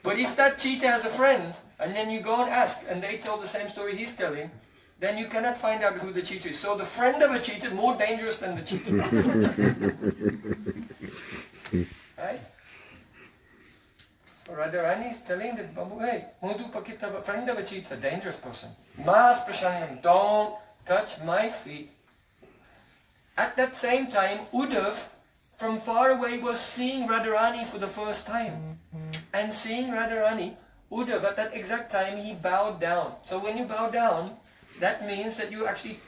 But if that cheetah has a friend, and then you go and ask, and they tell the same story he's telling, then you cannot find out who the cheetah is. So the friend of a cheetah is more dangerous than the cheetah. Right? So Radharani is telling that Babu, hey, Madhupakita, friend of a cheetah, dangerous person. Mas prashangam, don't touch my feet. At that same time, Uddhav from far away was seeing Radharani for the first time. And seeing Radharani, Uddhav at that exact time he bowed down. So when you bow down, that means that you actually,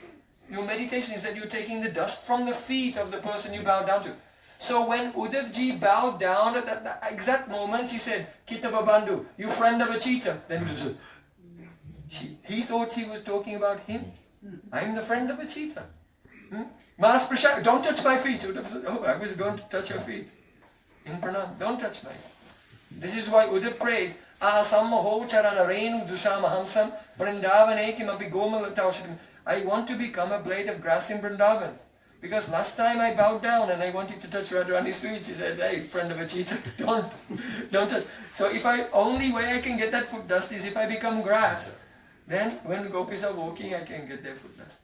your meditation is that you're taking the dust from the feet of the person you bow down to. So when Uddhavji bowed down at that exact moment, he said, Kitava Bandhu, you friend of a cheetah. Then he thought he was talking about him. I'm the friend of a cheetah. Mas Prashad, don't touch my feet. Uddhav said, oh, I was going to touch your feet. In pranam, don't touch my feet. This is why Uddhav prayed, Ahasammaho charana renu dushamahamsam vrindavaneti mapi gomalataushadam. I want to become a blade of grass in Vrindavan. Because last time I bowed down and I wanted to touch Radharani's feet, she said, hey, friend of a cheetah, don't touch. So only way I can get that foot dust is if I become grass. Then when gopis are walking, I can get their foot dust.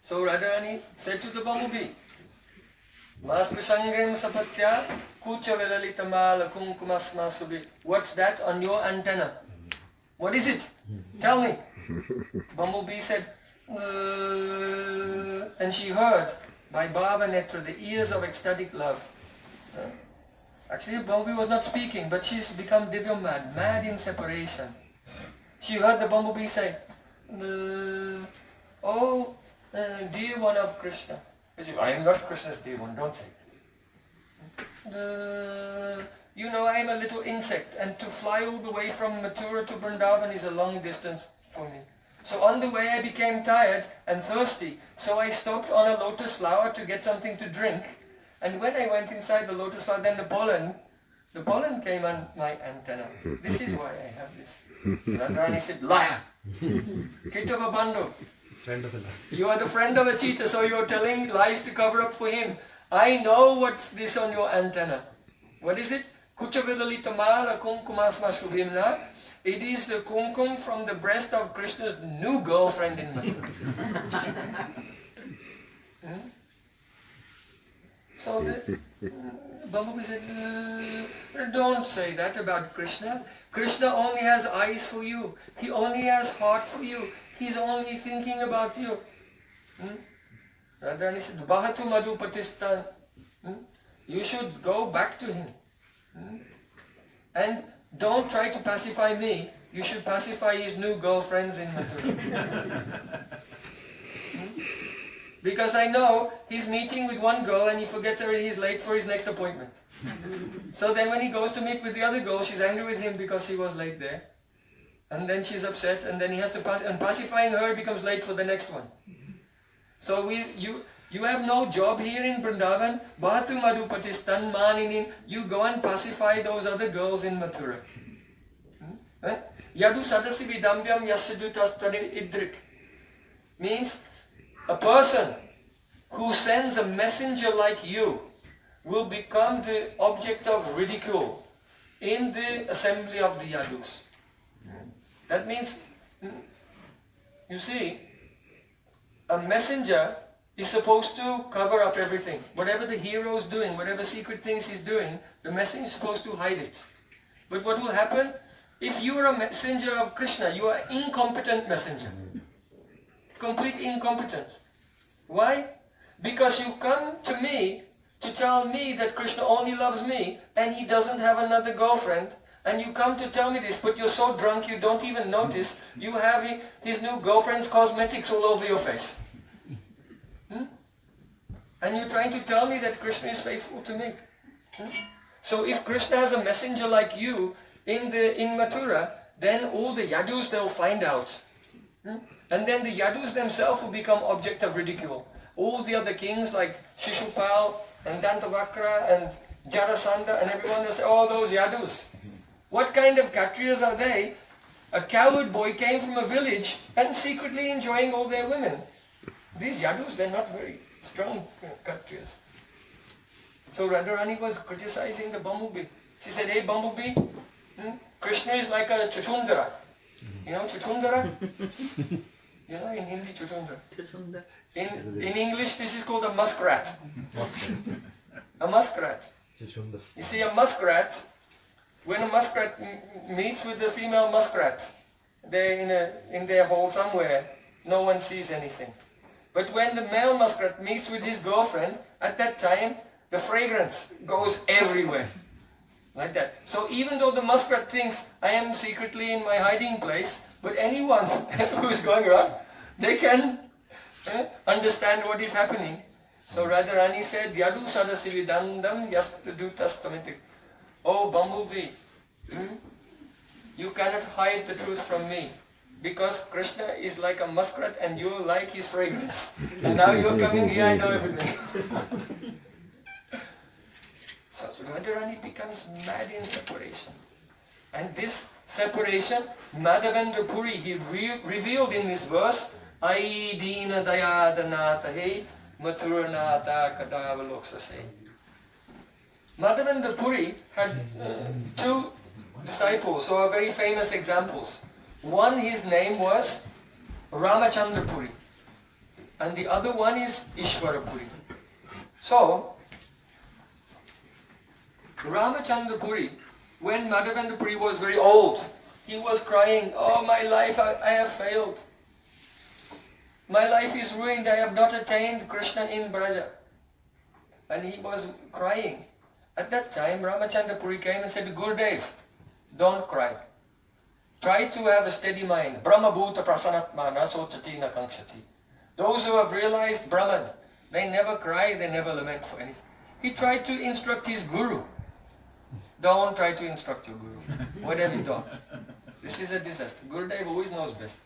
So Radharani said to the bumblebee, Masprashangram sapatya kucha velalitamala kumkumasmasubi. What's that on your antenna? What is it? Tell me. Bumblebee said, and she heard by Bhava Netra, the ears of ecstatic love. Actually, Bumblebee was not speaking, but she's become Divya mad in separation. She heard the bumblebee say, oh, dear one of Krishna. I am not Krishna's dear one, don't say it. You know, I am a little insect, and to fly all the way from Mathura to Vrindavan is a long distance for me. So on the way I became tired and thirsty, so I stopped on a lotus flower to get something to drink. And when I went inside the lotus flower, then the pollen came on my antenna. This is why I have this. Radharani said, liar! Kitava Bandhu. You are the friend of a cheetah, so you are telling lies to cover up for him. I know what's this on your antenna. What is it? Kuchavidalitamala kumkumasma shubhimna. It is the kumkum from the breast of Krishna's new girlfriend in Mathura. So the bumblebee said, don't say that about Krishna. Krishna only has eyes for you. He only has heart for you. He's only thinking about you. Radharani said, Bahatu Madhupatistan. You should go back to him. And don't try to pacify me. You should pacify his new girlfriends in Mathura. Because I know he's meeting with one girl and he forgets already he's late for his next appointment. So then when he goes to meet with the other girl, she's angry with him because he was late there. And then she's upset, and then he has to and pacifying her becomes late for the next one. So you have no job here in Vrindavan. Bhatu Madhupatistan Maninin. You go and pacify those other girls in Mathura. Yadu Sadasi Vidambyam Yasadutastani Idrik. Means a person who sends a messenger like you will become the object of ridicule in the assembly of the Yadus. That means, you see, a messenger is supposed to cover up everything. Whatever the hero is doing, whatever secret things he's doing, the messenger is supposed to hide it. But what will happen? If you are a messenger of Krishna, you are an incompetent messenger. Complete incompetent. Why? Because you come to me to tell me that Krishna only loves me and he doesn't have another girlfriend. And you come to tell me this, but you're so drunk you don't even notice you have his new girlfriend's cosmetics all over your face. And you're trying to tell me that Krishna is faithful to me. So if Krishna has a messenger like you in Mathura, then all the Yadus, they'll find out. And then the Yadus themselves will become object of ridicule. All the other kings like Shishupal and Dantavakra and Jarasandha and everyone will say, oh, those Yadus. What kind of Kshatriyas are they? A cowherd boy came from a village and secretly enjoying all their women. These Yadus, they're not very strong Kshatriyas. So Radharani was criticizing the bumblebee. She said, hey bumblebee, Krishna is like a chuchundara. You know chuchundara? You know in Hindi chuchundara. In English this is called a muskrat. A muskrat. You see a muskrat, when a muskrat meets with the female muskrat, they're in their hole somewhere, no one sees anything. But when the male muskrat meets with his girlfriend, at that time, the fragrance goes everywhere. Like that. So even though the muskrat thinks I am secretly in my hiding place, but anyone who is going around, they can understand what is happening. So Radharani said, Yadu sadasi vidandam yastadutastamiti. Oh Bumblebee, you cannot hide the truth from me. Because Krishna is like a muskrat and you like his fragrance. And now you're coming here, I know everything. So Radharani becomes mad in separation. And this separation, Mādhavendra Purī, he revealed in this verse, Ai dīna dayadanāta he, maturanāta kadavaloksase. Mādhavendra Purī had two disciples who are very famous examples. One, his name was Ramachandra Purī, and the other one is Ishvara Purī. So, Ramachandra Purī, when Mādhavendra Purī was very old, he was crying, oh my life, I have failed. My life is ruined, I have not attained Krishna in Braja. And he was crying. At that time, Ramachandra Purī came and said, Gurudev, don't cry. Try to have a steady mind. Brahma bhuta prasanatmana sochati na kankshati. Those who have realized Brahman, they never cry, they never lament for anything. He tried to instruct his guru. Don't try to instruct your guru. What have you done? This is a disaster. Gurudev always knows best.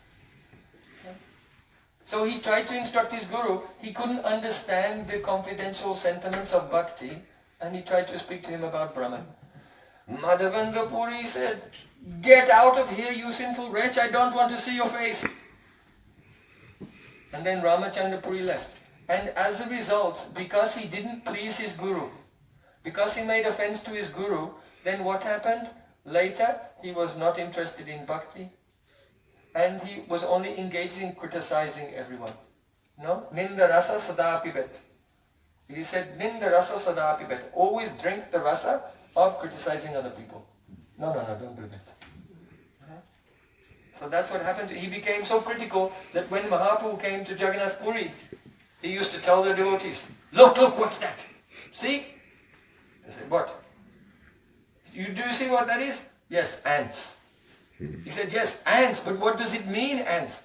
So he tried to instruct his guru. He couldn't understand the confidential sentiments of bhakti, and he tried to speak to him about Brahman. Mādhavendra Purī said, get out of here, you sinful wretch, I don't want to see your face. And then Ramachandra Purī left. And as a result, because he didn't please his guru, because he made offense to his guru, then what happened? Later, he was not interested in bhakti, and he was only engaged in criticizing everyone. No? Ninda rasa sadapi bet. He said, Ninda rasa sadapi bet. Always drink the rasa of criticizing other people. No, don't do that. So that's what happened. He became so critical that when Mahaprabhu came to Jagannath Puri, he used to tell the devotees, look, what's that? See? They said, what? Do you see what that is? Yes, ants. He said, yes, ants, but what does it mean, ants?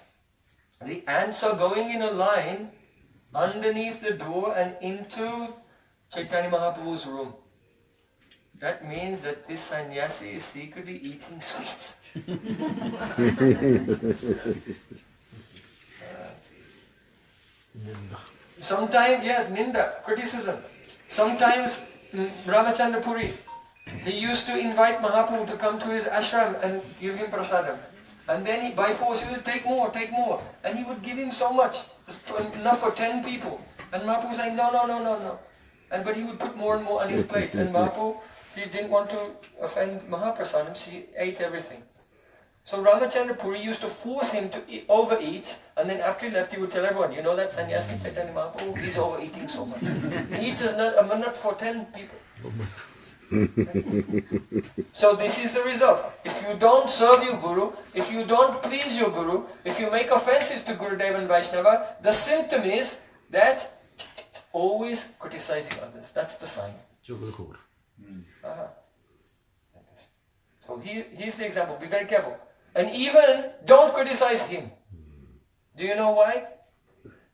The ants are going in a line underneath the door and into Chaitanya Mahaprabhu's room. That means that this sannyasi is secretly eating sweets. Sometimes, yes, ninda, criticism. Sometimes Ramachandra Purī, he used to invite Mahaprabhu to come to his ashram and give him prasadam. And then he, by force, he would take more. And he would give him so much, enough for 10 people. And Mahaprabhu was saying, no. But he would put more and more on his plate. And Mahaprabhu, he didn't want to offend Mahaprasadam, so he ate everything. So Ramachandra Purī used to force him to overeat, and then after he left, he would tell everyone, you know that sannyasi Chaitanya Mahaprabhu, he's overeating so much. He eats a minute for 10 people. So this is the result. If you don't serve your guru, if you don't please your guru, if you make offenses to Gurudev and Vaishnava, the symptom is that always criticizing others. That's the sign. So here's the example. Be very careful. And even don't criticize him. Do you know why?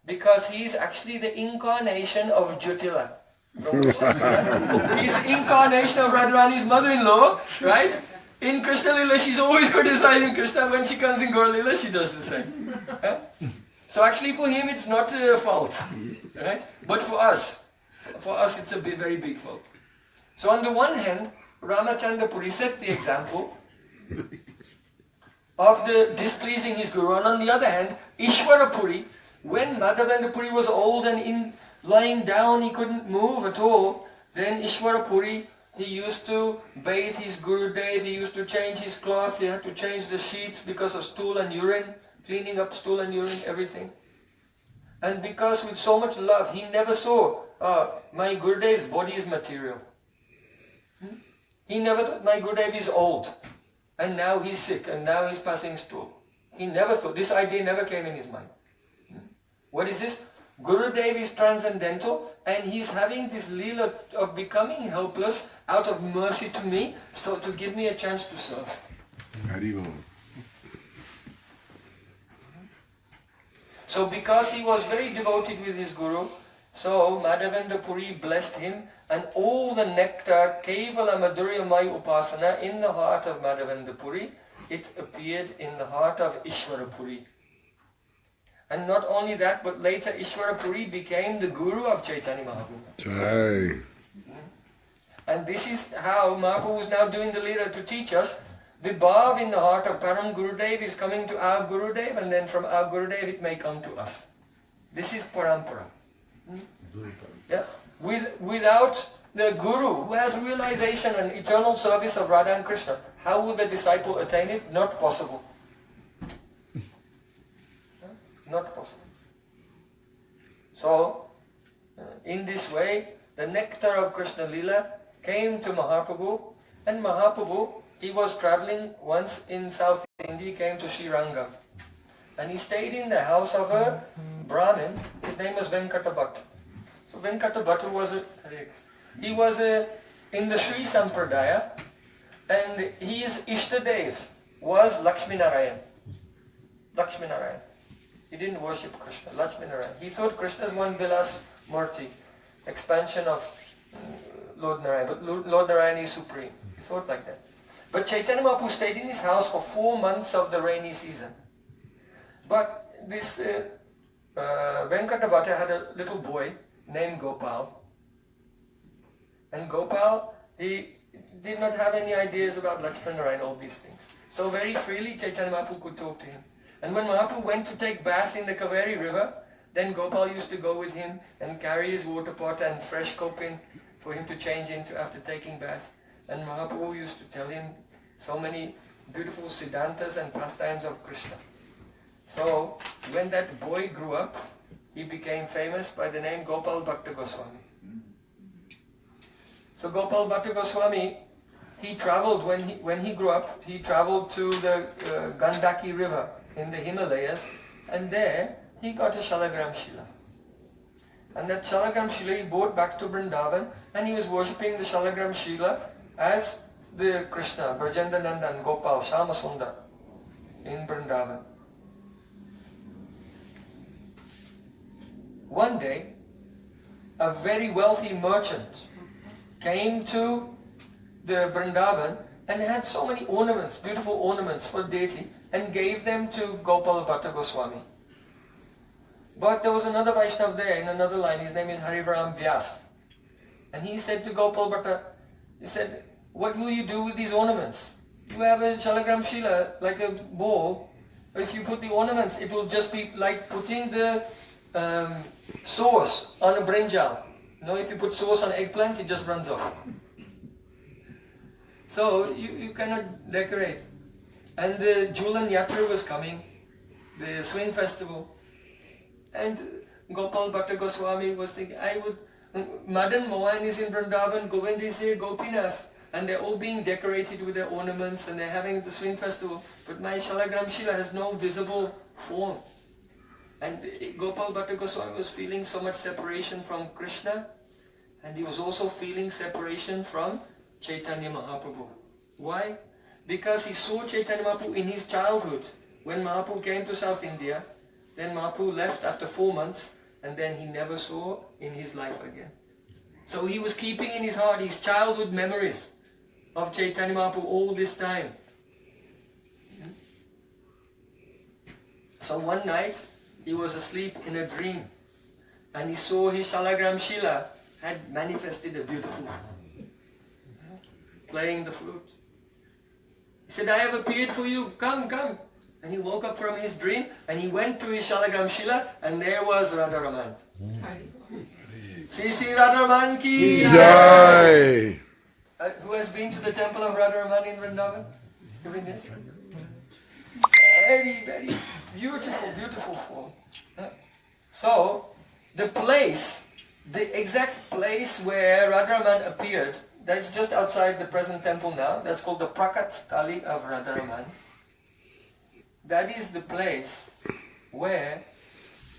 Because he's actually the incarnation of Jyotila. He's the incarnation of Radharani's mother-in-law, right? In Krishna Lila, she's always criticizing Krishna. When she comes in Gaur Lila, she does the same. So actually for him it's not a fault, right? But for us it's a very big fault. So on the one hand, Ramachandra Purī set the example of the displeasing his guru, and on the other hand, Ishvara Purī, when Mādhavendra Purī was old and lying down, he couldn't move at all, then Ishvara Purī, he used to bathe his Gurudev, he used to change his clothes, he had to change the sheets because of stool and urine, cleaning up stool and urine, everything. And because with so much love, he never saw, my Gurudev's body is material. He never thought, my Gurudev is old, and now he's sick, and now he's passing stool. He never thought, this idea never came in his mind. What is this? Gurudev is transcendental and he's having this leela of becoming helpless out of mercy to me, so to give me a chance to serve. Haribol. So because he was very devoted with his Guru, so Mādhavendra Purī blessed him, and all the nectar, Kevala Madhuryamaya Upasana, in the heart of Mādhavendra Purī, it appeared in the heart of Ishvara Purī. And not only that, but later Ishvara Purī became the Guru of Chaitanya Mahaprabhu. Jai. And this is how Mahaprabhu is now doing the leela to teach us. The bhav in the heart of Param Gurudev is coming to our Gurudev, and then from our Gurudev it may come to us. This is parampara. Yeah. Without the Guru who has realization and eternal service of Radha and Krishna, how will the disciple attain it? Not possible. Not possible. So, in this way, the nectar of Krishna Lila came to Mahaprabhu, and Mahaprabhu, he was traveling once in South India, he came to Śrīrangam. And he stayed in the house of a Brahmin. His name was Venkata Bhatt. So Venkata Bhatt was in the Sri Sampradaya, and his Ishtadev was Lakshmi Narayan. Lakshmi Narayan. He didn't worship Krishna, Lakshmi Narayan. He thought Krishna is one Vilas Murti, expansion of Lord Narayan, but Lord Narayan is supreme. He thought like that. But Chaitanya Mahaprabhu stayed in his house for 4 months of the rainy season. But this Venkata Bhatta had a little boy named Gopal. And Gopal, he did not have any ideas about Lakshmana Narayan, all these things. So very freely Chaitanya Mahaprabhu could talk to him. And when Mahaprabhu went to take bath in the Kaveri river, then Gopal used to go with him and carry his water pot and fresh coping for him to change into after taking bath. And Mahaprabhu used to tell him so many beautiful siddhantas and pastimes of Krishna. So when that boy grew up, he became famous by the name Gopal Bhatta Goswami. So Gopal Bhatta Goswami, he traveled, when he grew up, he traveled to the Gandaki river in the Himalayas, and there he got a Shalagram Shila. And that Shalagram Shila he brought back to Vrindavan, and he was worshipping the Shalagram Shila as the Krishna, Brajendra Nandan, Gopal, Shama Sundar in Vrindavan. One day, a very wealthy merchant came to the Vrindavan and had so many ornaments, beautiful ornaments for deity, and gave them to Gopal Bhatta Goswami. But there was another Vaishnava there in another line, his name is Harivaram Vyas. And he said to Gopal Bhatta, he said, what will you do with these ornaments? You have a Shalagram Shila, like a bowl, but if you put the ornaments, it will just be like putting the sauce on a brinjal. You know, if you put sauce on eggplant, it just runs off. So you cannot decorate. And the Julan Yatra was coming, the swing festival. And Gopal Bhatta Goswami was thinking, Madan Mohan is in Vrindavan, Govind is here, Gopinath. And they're all being decorated with their ornaments and they're having the swing festival. But my Shalagram Shila has no visible form. And Gopal Bhatta Goswami was feeling so much separation from Krishna, and he was also feeling separation from Chaitanya Mahaprabhu. Why? Because he saw Chaitanya Mahaprabhu in his childhood. When Mahaprabhu came to South India, then Mahaprabhu left after 4 months, and then he never saw in his life again. So he was keeping in his heart his childhood memories of Chaitanya Mahaprabhu all this time. So one night, he was asleep in a dream, and he saw his Shalagram Shila had manifested a beautiful form, playing the flute. He said, I have appeared for you, come, come. And he woke up from his dream, and he went to his Shalagram Shila, and there was Rādhā. Sri Rādhā ki Jai. Who has been to the temple of Rādhā in Vrindavan? Very, very beautiful, beautiful form. So, the place, the exact place where Radharaman appeared, that's just outside the present temple now. That's called the Prakat Stali of Radharaman. That is the place where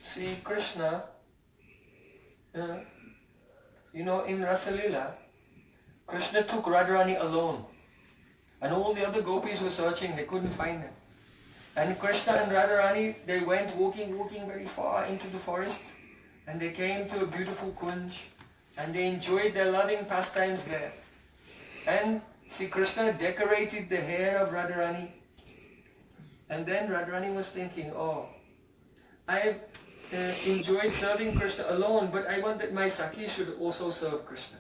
Sri Krishna in Rasalila, Krishna took Radharani alone. And all the other gopis were searching, they couldn't find them. And Krishna and Radharani, they went walking very far into the forest. And they came to a beautiful kunj. And they enjoyed their loving pastimes there. And see, Krishna decorated the hair of Radharani. And then Radharani was thinking, oh, I've enjoyed serving Krishna alone, but I want that my Sakhi should also serve Krishna.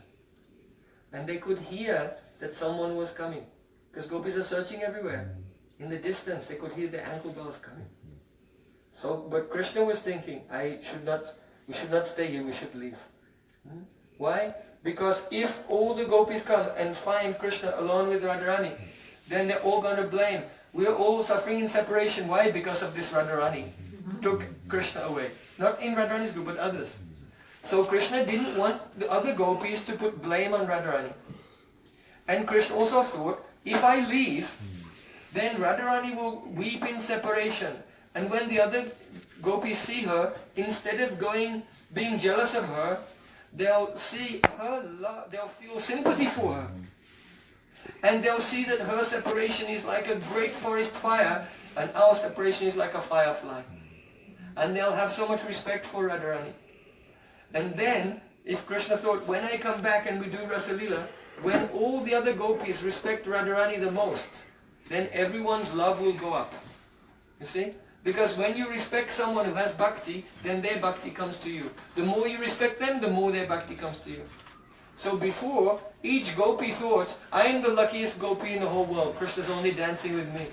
And they could hear that someone was coming. Because gopis are searching everywhere. In the distance, they could hear the ankle bells coming. So, but Krishna was thinking, we should not stay here, we should leave. Why? Because if all the gopis come and find Krishna alone with Radharani, then they're all going to blame. We're all suffering in separation. Why? Because of this Radharani. Took Krishna away. Not in Radharani's group, but others. So Krishna didn't want the other gopis to put blame on Radharani. And Krishna also thought, if I leave, then Radharani will weep in separation. And when the other gopis see her, instead of being jealous of her, they'll see her love, they'll feel sympathy for her. And they'll see that her separation is like a great forest fire, and our separation is like a firefly. And they'll have so much respect for Radharani. And then, if Krishna thought, when I come back and we do Rasalila, when all the other gopis respect Radharani the most, then everyone's love will go up. You see? Because when you respect someone who has bhakti, then their bhakti comes to you. The more you respect them, the more their bhakti comes to you. So before, each gopi thought, I am the luckiest gopi in the whole world. Krishna's only dancing with me.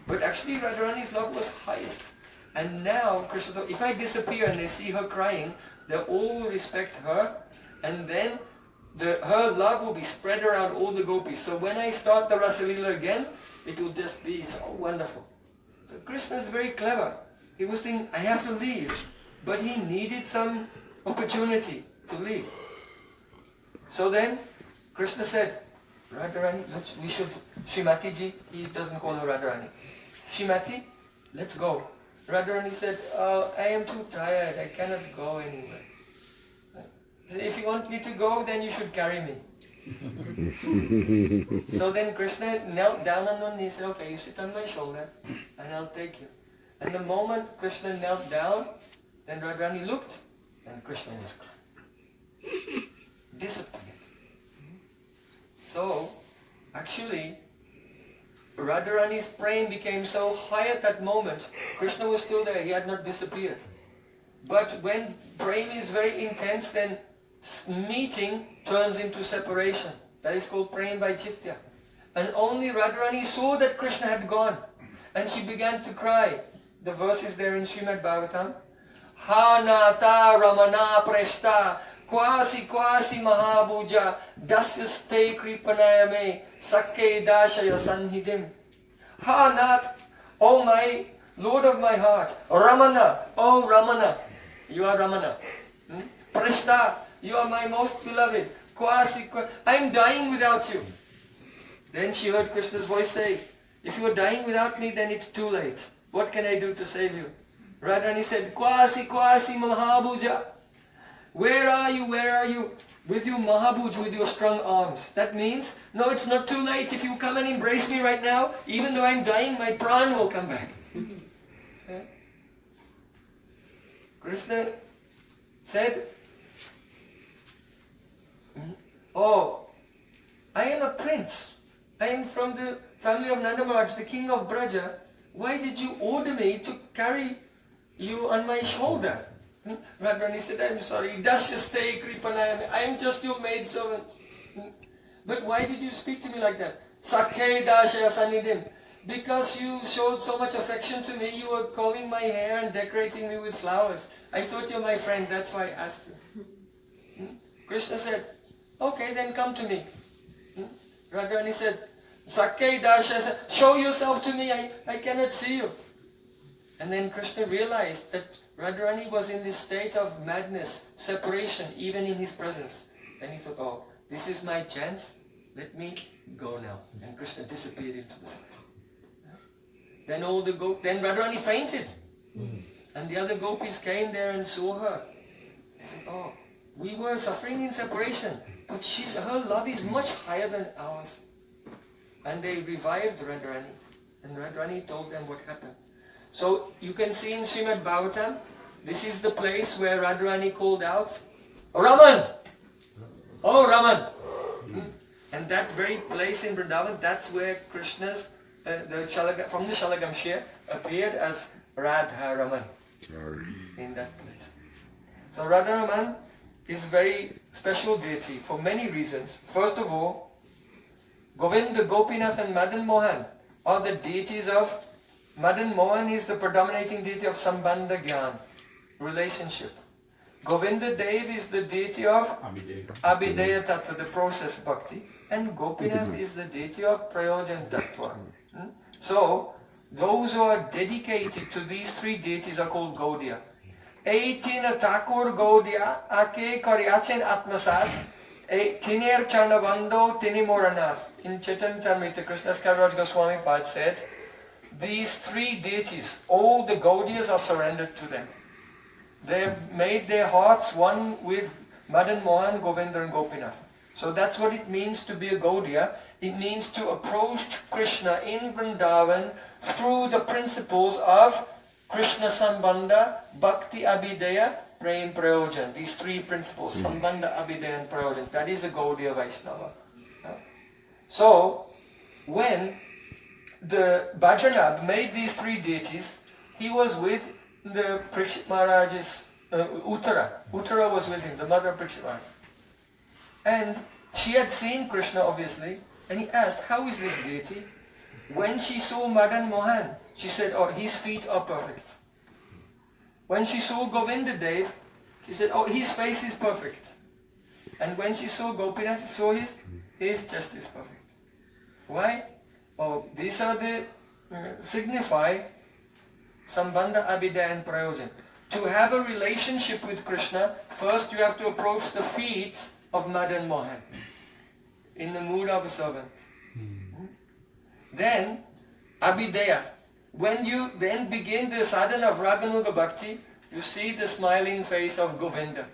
But actually Radharani's love was highest. And now Krishna thought, if I disappear and they see her crying, they'll all respect her. And then her love will be spread around all the gopis. So when I start the Rasalila again, it will just be so wonderful. So Krishna is very clever. He was thinking, I have to leave. But he needed some opportunity to leave. So then Krishna said, Radharani, we should, Shrimati ji, he doesn't call her Radharani. Shrimati, let's go. Radharani said, I am too tired, I cannot go anywhere. If you want me to go, then you should carry me. So then Krishna knelt down on one knee and said, okay, you sit on my shoulder and I'll take you. And the moment Krishna knelt down, then Radharani looked and Krishna was gone. Disappeared. So, actually, Radharani's praying became so high at that moment, Krishna was still there, he had not disappeared. But when praying is very intense, then meeting turns into separation. That is called praying by Chitya. And only Radharani saw that Krishna had gone. And she began to cry. The verse is there in Srimad Bhagavatam. Ha nata Ramaṇa preshta Kwasi mahabhuja dasyaste kripanayame sakke dashaya sanhidim. Ha Nath, O my Lord of my heart, Ramaṇa, O Ramaṇa, you are Ramaṇa. Preshta, you are my most beloved. Kwasi, I am dying without you. Then she heard Krishna's voice say, if you are dying without me, then it's too late. What can I do to save you? Radharani said, Kwasi mahabhuja. Where are you? Where are you? With your mahabhuj, with your strong arms. That means, no, it's not too late. If you come and embrace me right now, even though I'm dying, my pran will come back. Okay? Krishna said, oh, I am a prince. I am from the family of Nanda Maharaj, the king of Braja. Why did you order me to carry you on my shoulder? Radharani said, I'm sorry, Dasyaste kripanayame, I am just your maidservant. But why did you speak to me like that? Sakhe dashaya sanidim. Because you showed so much affection to me, you were combing my hair and decorating me with flowers. I thought you're my friend, that's why I asked you. Krishna said, okay, then come to me. Radharani said, Sakhe dashaya, show yourself to me, I cannot see you. And then Krishna realized that Radharani was in this state of madness, separation, even in his presence. Then he thought, oh, this is my chance, let me go now. And Krishna disappeared into the forest. Then then Radharani fainted. And the other gopis came there and saw her. They oh, we were suffering in separation, but her love is much higher than ours. And they revived Radharani. And Radharani told them what happened. So you can see in Srimad Bhagavatam, this is the place where Radharani called out, Raman! Oh Raman! And that very place in Vrindavan, that's where Krishna's, from the Shalagamshir, appeared as Rādhā Raman. In that place. So Rādhā Raman is a very special deity for many reasons. First of all, Govinda, Gopinath and Madan Mohan are the deities of, Madan Mohan is the predominating deity of Sambandha Gyan, relationship. Govinda Dev is the deity of Abhideya Tattva, the process bhakti. And Gopinath is the deity of Prayojan Tattva. So, those who are dedicated to these three deities are called Gaudiya. Eitina Thakur Gaudiya, Ake Karyachin Atmasat, Tiner Charnavando Tinimoranath. In Chaitanya Charitamrita, Krishnadas Kaviraj Goswami Pad said, these three deities, all the Gaudiyas are surrendered to them. They have made their hearts one with Madan Mohan, Govinda and Gopinath. So that's what it means to be a Gaudiya. It means to approach Krishna in Vrindavan through the principles of Krishna Sambandha, Bhakti Abhideya, Prem Prayojan. These three principles, Sambandha, Abhideya and Prayojan. That is a Gaudiya Vaishnava. So, when the Bhajanab made these three deities, he was with the Parikshit Maharaj's Uttara. Uttara was with him, the mother of Parikshit Maharaj. And she had seen Krishna obviously, and he asked, how is this deity? When she saw Madan Mohan, she said, oh, his feet are perfect. When she saw Govinda Dev, she said, oh, his face is perfect. And when she saw Gopinath, she saw his chest is perfect. Why? Oh, these are the signify Sambandha, Abhideya and Prayojan. To have a relationship with Krishna, first you have to approach the feet of Madan Mohan in the mood of a servant. Then, Abhideya. When you then begin the sadhana of Raganuga Bhakti, you see the smiling face of Govinda.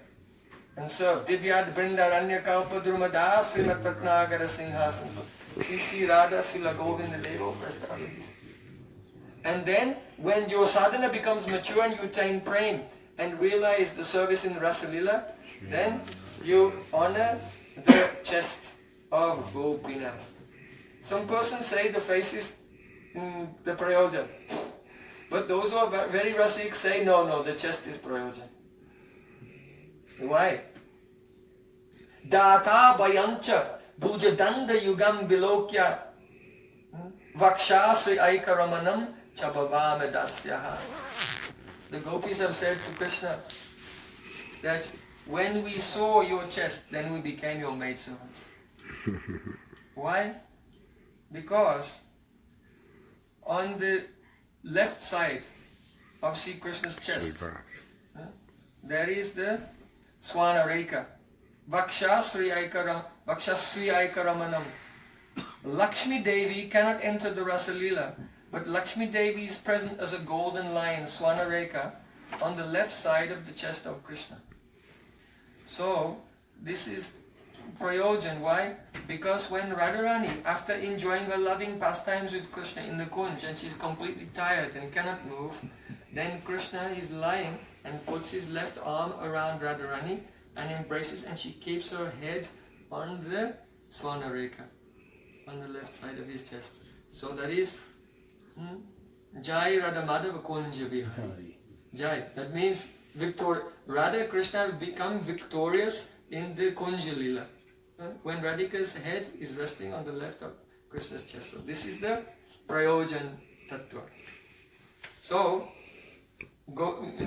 And so, Divyad Brindaranya Kalpa Drumada Srimat Ratnagara Singhasana. Sri Rādhā Srila Govinda Devo Prastha. And then, when your sadhana becomes mature and you attain prem and realize the service in Rasa Lila, then you honor the chest of Gopinath. Some persons say the face is the Prayojan. But those who are very Rasik say, no, the chest is Prayojan. Why? Data Bayancha Bhujadanda Yugam Bilokya Vakshasri Aikaramanam Chabavamedasyaha. The gopis have said to Krishna that when we saw your chest, then we became your maidservants. Why? Because on the left side of Sri Krishna's chest, there is the Swanareka. Vakshasri Aikaramanam. Lakshmi Devi cannot enter the Rasa Lila, but Lakshmi Devi is present as a golden lion, Swanareka, on the left side of the chest of Krishna. So, this is Prayojan. Why? Because when Radharani, after enjoying her loving pastimes with Krishna in the Kunj, and she's completely tired and cannot move, then Krishna is lying and puts his left arm around Radharani and embraces, and she keeps her head on the Swanareka, on the left side of his chest. So that is Jai Radha Madhava Kunja Vihari. Jai. That means Radha Krishna have become victorious in the Kunja Lila. When Radhika's head is resting on the left of Krishna's chest. So this is the Prayojan Tattva. So,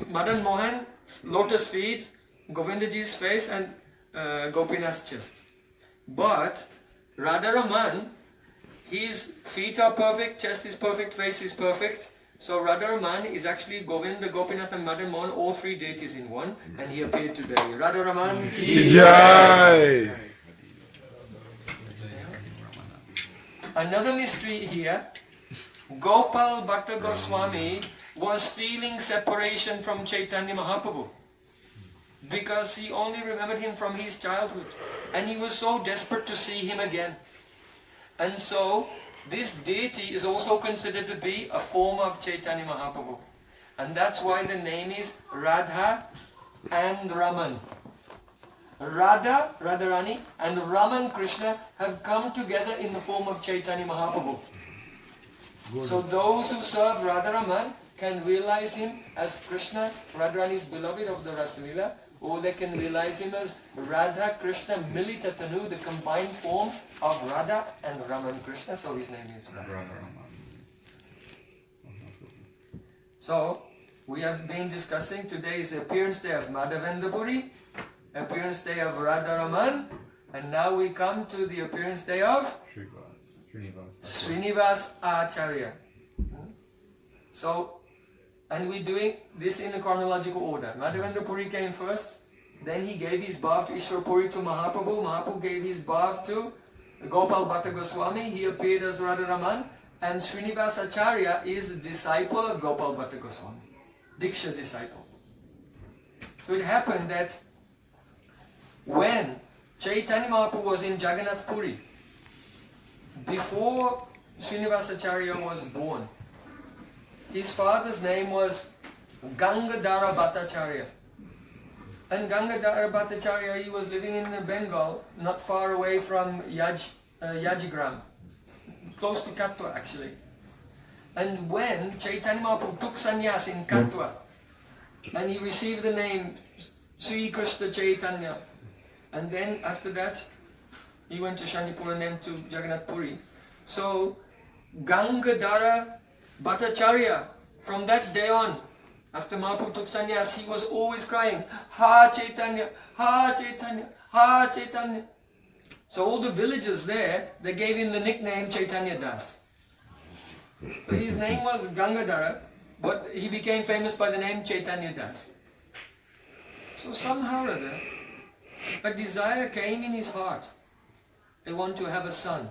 Madan Mohan, lotus feet, Govindaji's face and Gopinath's chest. But Radharaman, his feet are perfect, chest is perfect, face is perfect. So Radharaman is actually Govinda, Gopinath and Madan Mohan, all three deities in one, and he appeared today. Radharaman ki Jai! Another mystery here, Gopal Bhatta Goswami was feeling separation from Chaitanya Mahaprabhu. because he only remembered him from his childhood. And he was so desperate to see him again. And so, this deity is also considered to be a form of Chaitanya Mahaprabhu. And that's why the name is Rādhā and Ramaṇa. Rādhā, Radharani, and Ramaṇ Krishna have come together in the form of Chaitanya Mahaprabhu. So those who serve Radharaman can realize him as Krishna, Radharani's beloved of the Rasalila, or they can realize him as Radha Krishna Milita Tanu, the combined form of Radha and Ramaṇ Krishna, so his name is Radha. So, we have been discussing, today is the appearance day of Mādhavendra Purī, appearance day of Radharaman, and now we come to the appearance day of Śrīnivāsa Ācārya. So, and we're doing this in a chronological order. Mādhavendra Purī came first, then he gave his bhav to Ishwar Puri to Mahaprabhu, Mahaprabhu gave his bhav to Gopal Bhatta Goswami, he appeared as Radharaman, and Śrīnivāsa Ācārya is a disciple of Gopal Bhatta Goswami, Diksha disciple. So it happened that when Chaitanya Mahaprabhu was in Jagannath Puri, before Śrīnivāsa Ācārya was born, his father's name was Gangadhara Bhattacharya. And Gangadhara Bhattacharya, he was living in Bengal, not far away from Yajigram, close to Katwa actually. And when Chaitanya Mahaprabhu took sannyas in Katwa, and he received the name Sri Krishna Chaitanya, and then after that, he went to Shanipur and then to Jagannath Puri. So, Gangadhara Bhattacharya, from that day on, after Mahaprabhu took sannyas, he was always crying, Ha Chaitanya, Ha Chaitanya, Ha Chaitanya. So all the villagers there, they gave him the nickname Chaitanya Das. So his name was Gangadhara, but he became famous by the name Chaitanya Das. So somehow or other, a desire came in his heart. They want to have a son.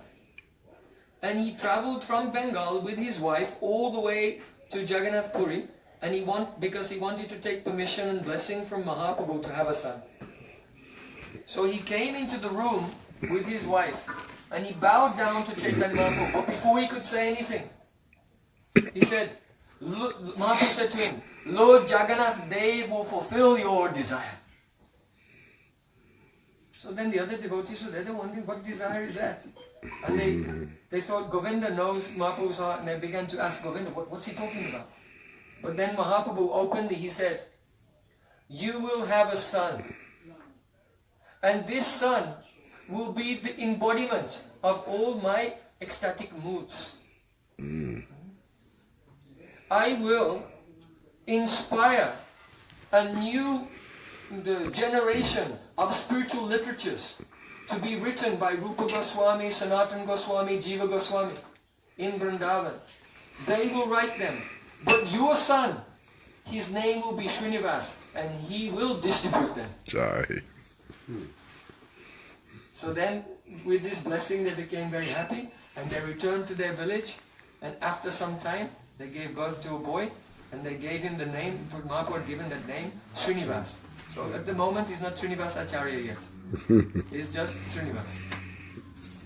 And he travelled from Bengal with his wife all the way to Jagannath Puri, and because he wanted to take permission and blessing from Mahaprabhu to have a son. So he came into the room with his wife, and he bowed down to Chaitanya Mahaprabhu, but before he could say anything, he said, Mahaprabhu said to him, Lord Jagannath Dev will fulfill your desire. So then the other devotees were there, they were wondering, what desire is that? And they thought Govinda knows Mahaprabhu's heart, and they began to ask Govinda, what's he talking about? But then Mahaprabhu openly, he said, you will have a son. And this son will be the embodiment of all my ecstatic moods. I will inspire a new generation of spiritual literatures to be written by Rupa Goswami, Sanatana Goswami, Jiva Goswami in Vrindavan. They will write them. But your son, his name will be Śrīnivāsa, and he will distribute them. Sorry. So then, with this blessing, they became very happy, and they returned to their village, and after some time, they gave birth to a boy, and they gave him the name, Mahaprabhu had given that name, Śrīnivāsa. So at the moment, he's not Śrīnivāsa Ācārya yet. He's just Śrīnivāsa.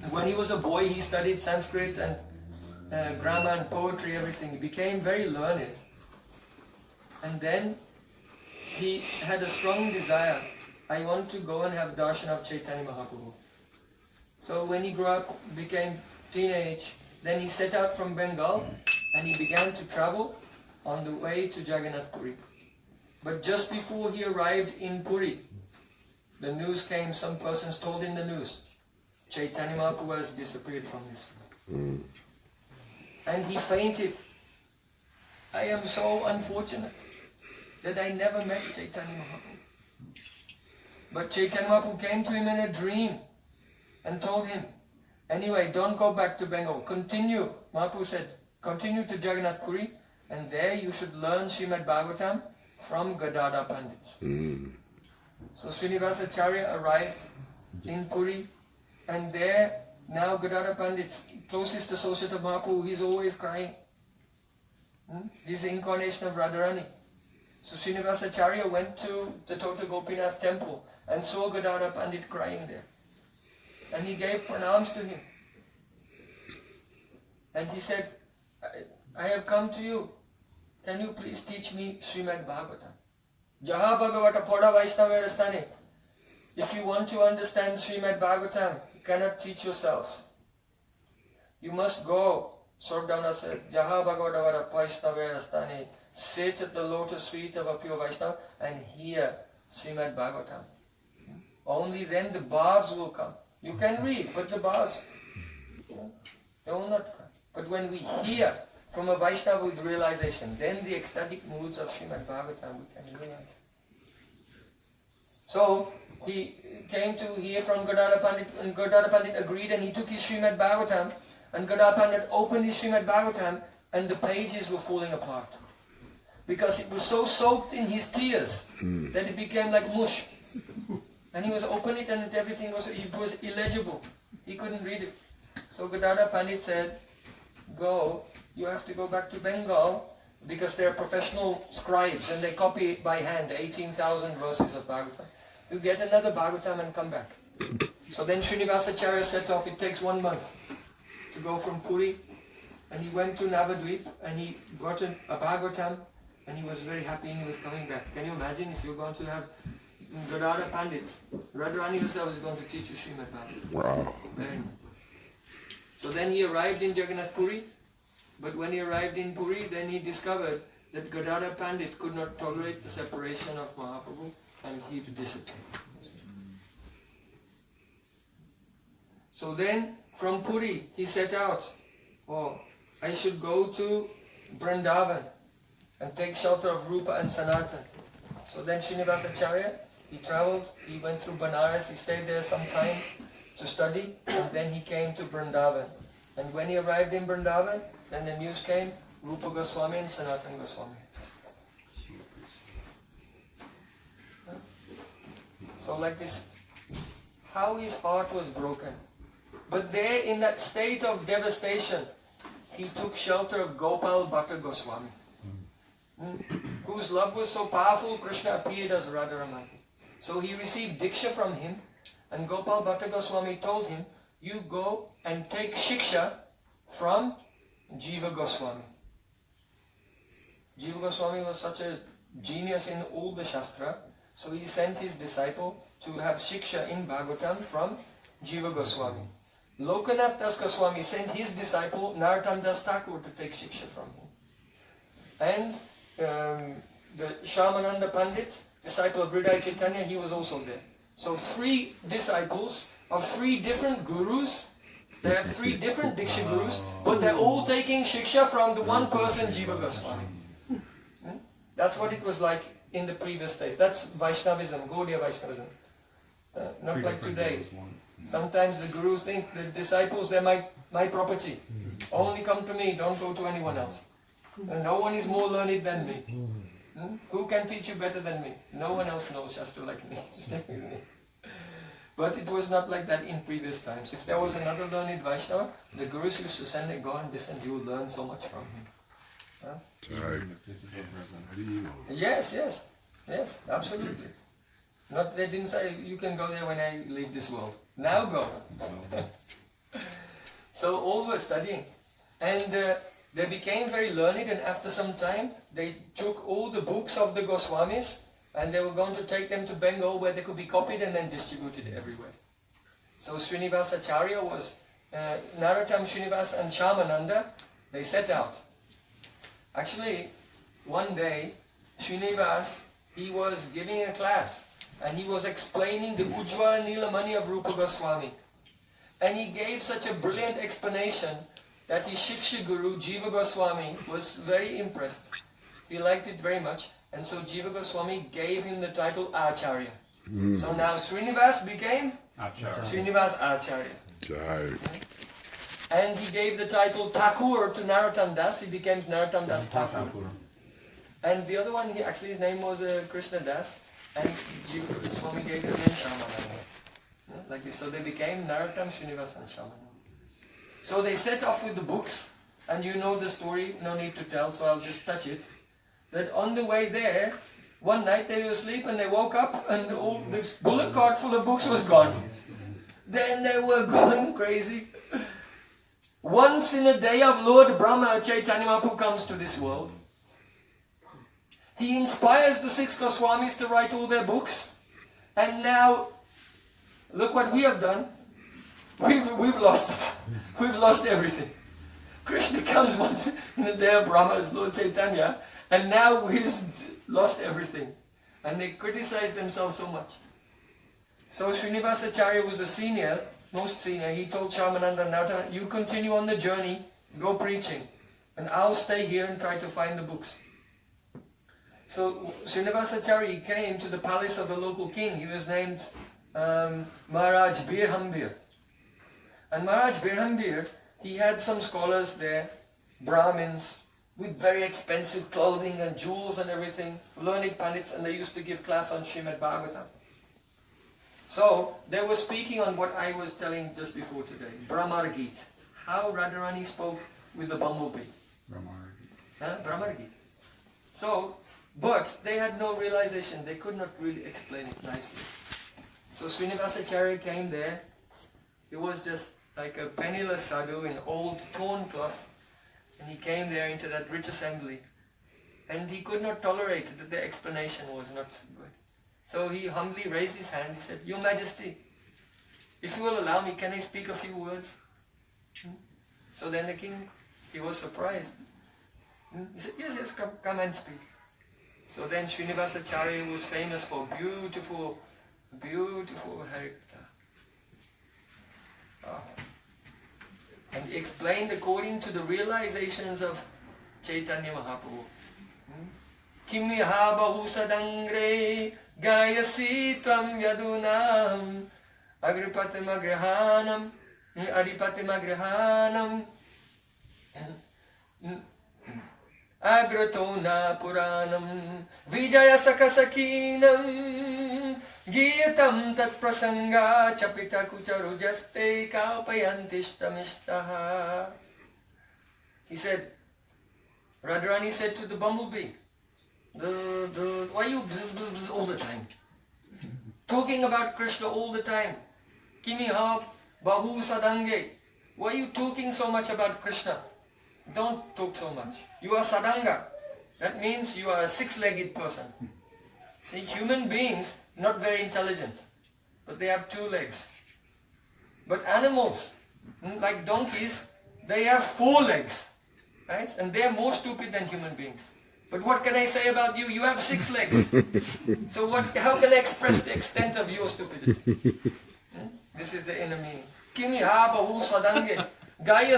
And when he was a boy, he studied Sanskrit and grammar and poetry, everything. He became very learned. And then he had a strong desire, I want to go and have darshan of Chaitanya Mahaprabhu. So when he grew up, became teenage, then he set out from Bengal and he began to travel on the way to Jagannath Puri. But just before he arrived in Puri, the news came, some persons told him the news. Chaitanya Mahaprabhu has disappeared from this world. And he fainted. I am so unfortunate that I never met Chaitanya Mahaprabhu. But Chaitanya Mahaprabhu came to him in a dream and told him, anyway, don't go back to Bengal. Continue, Mahaprabhu said, continue to Jagannath Puri, and there you should learn Srimad Bhagavatam from Gadada Pandit. So Śrīnivāsa Ācārya arrived in Puri, and there now Gadada Pandit, closest associate of Mahaprabhu, he's always crying. He's the incarnation of Radharani. So Śrīnivāsa Ācārya went to the Tota Gopinath temple and saw Gadadhara Pandit crying there. And he gave pranams to him. And he said, I have come to you. Can you please teach me Srimad Bhagavatam? Jaha Bhagavata Poda Vaishnava Rastane. If you want to understand Srimad Bhagavatam, you cannot teach yourself. You must go. Sordana said, Jaha Bhagavata Vaishnava Rastane. Sit at the lotus feet of a pure Vaishnava and hear Srimad Bhagavatam. Only then the bhavs will come. You can read, but the bhavs, they will not come. But when we hear from a Vaishnava with realization, then the ecstatic moods of Srimad Bhagavatam we can realize. So he came to hear from Gadadhara Pandit, and Gadadhara Pandit agreed, and he took his Srimad Bhagavatam, and Gadadhara Pandit opened his Srimad Bhagavatam, and the pages were falling apart. Because it was so soaked in his tears that it became like mush. And he was opening it and everything was illegible. He couldn't read it. So Gadadhara Pandit said, go, you have to go back to Bengal, because they're professional scribes and they copy it by hand, 18,000 verses of Bhagavatam. You get another Bhagavatam and come back. So then Śrīnivāsa Ācārya set off. It takes 1 month to go from Purī. And he went to Navadvip and he got a Bhagavatam. And he was very happy and he was coming back. Can you imagine if you're going to have Gadadhara Pandits? Radharani herself is going to teach you Srimad Bhagavatam. Wow. Very nice. So then he arrived in Jagannath Puri. But when he arrived in Puri, then he discovered that Gadadhara Pandit could not tolerate the separation of Mahaprabhu and he disappeared. So then from Puri he set out, I should go to Vrindavan and take shelter of Rupa and Sanatan. So then Śrīnivāsa Ācārya, he traveled, he went through Banaras, he stayed there some time to study, and then he came to Vrindavan. And when he arrived in Vrindavan, then the news came, Rupa Goswami and Sanatan Goswami. So like this, how his heart was broken. But there in that state of devastation, he took shelter of Gopal Bhatta Goswami, whose love was so powerful, Krishna appeared as Radha. So he received Diksha from him, and Gopal Bhatta Goswami told him, you go and take Shiksha from Jiva Goswami. Jiva Goswami was such a genius in all the Shastra, so he sent his disciple to have Shiksha in Bhagavatam from Jiva Goswami. Lokanath Das Goswami sent his disciple Narottam Das Thakur to take Shiksha from him. And the Shyamananda Pandit, disciple of Hridaya Chaitanya, he was also there. So 3 disciples of 3 different gurus. They had 3 different Diksha gurus, but they're all taking Shiksha from the one person, Jiva Goswami. That's what it was like in the previous days. That's Vaishnavism, Gaudiya Vaishnavism. Not like today. Sometimes the gurus think the disciples, they're my property. Only come to me, don't go to anyone else. And no one is more learned than me. Who can teach you better than me? No one else knows Shastra like me. Stay with me. But it was not like that in previous times. If there was another learned Vaishnava, the gurus used to send and go and listen, you will learn so much from him. Yes, absolutely. Not they didn't say you can go there when I leave this world. Now go. So all were studying, and they became very learned. And after some time, they took all the books of the Goswamis, and they were going to take them to Bengal where they could be copied and then distributed everywhere. So Śrīnivāsa Ācārya was Narottam, Śrīnivāsa and Shyamananda. They set out. Actually, one day, Śrīnivāsa, he was giving a class. And he was explaining the Ujjvala Nilamani of Rupa Goswami. And he gave such a brilliant explanation that his Shiksha Guru, Jiva Goswami, was very impressed. He liked it very much. And so Jiva Goswami gave him the title Ācārya. So now Śrīnivāsa became Śrīnivāsa Ācārya. And he gave the title Thakur to Narottam Das. He became Narottam Das Thakur. And the other one, his name was Krishna Das. And Jiva Goswami gave the name Shyamananda. Like this. So they became Narottam, Śrīnivāsa and Shyamananda. So they set off with the books. And you know the story, no need to tell, so I'll just touch it. that on the way there, one night they were asleep and they woke up and all the bullock cart full of books was gone. Then they were going crazy. Once in a day of Lord Brahma, Chaitanya Mahaprabhu comes to this world. He inspires the 6 Goswamis to write all their books. And now, look what we have done. We've lost it. We've lost everything. Krishna comes once in the day of Brahma as Lord Chaitanya, and now we've lost everything. And they criticize themselves so much. So Śrīnivāsa Ācārya was the senior, most senior. He told Shyamananda, now you continue on the journey, go preaching, and I'll stay here and try to find the books. So Śrīnivāsa Ācārya came to the palace of the local king. He was named Maharaj Birhambir. And Maharaj Birhambir, he had some scholars there, Brahmins, with very expensive clothing and jewels and everything, learned pandits, and they used to give class on Srimad Bhagavatam. So they were speaking on what I was telling just before today, Brahmar Geet, how Radharani spoke with the bumblebee. Brahmar Geet. So, but they had no realization, they could not really explain it nicely. So Śrīnivāsa Ācārya came there. It was just like a penniless sadhu in old torn cloth, and he came there into that rich assembly, and he could not tolerate that the explanation was not good. So he humbly raised his hand. He said, Your Majesty, if you will allow me, can I speak a few words? So then the king, he was surprised. He said, yes, come and speak. So then Śrīnivāsa Ācārya was famous for beautiful Harikatha. And he explained according to the realizations of Chaitanya Mahaprabhu. Kimiha bahu sadangre gayasi tvam yadunam agripatim agrihanam agratona puranam vijaya sakasakinam giyatam tat prasanga chapita kucharujaste kalpayantishtamishtaha. He said, Radharani said to the bumblebee, why are you bzz all the time? Talking about Krishna all the time. Kimiha bahu sadange. Why are you talking so much about Krishna? Don't talk so much. You are sadanga. That means you are a 6-legged person. See, human beings, not very intelligent, but they have 2 legs. But animals, like donkeys, they have 4 legs. Right? And they are more stupid than human beings. But what can I say about you? You have 6 legs. So how can I express the extent of your stupidity? This is the inner meaning. Kimiha bahu sadange. Why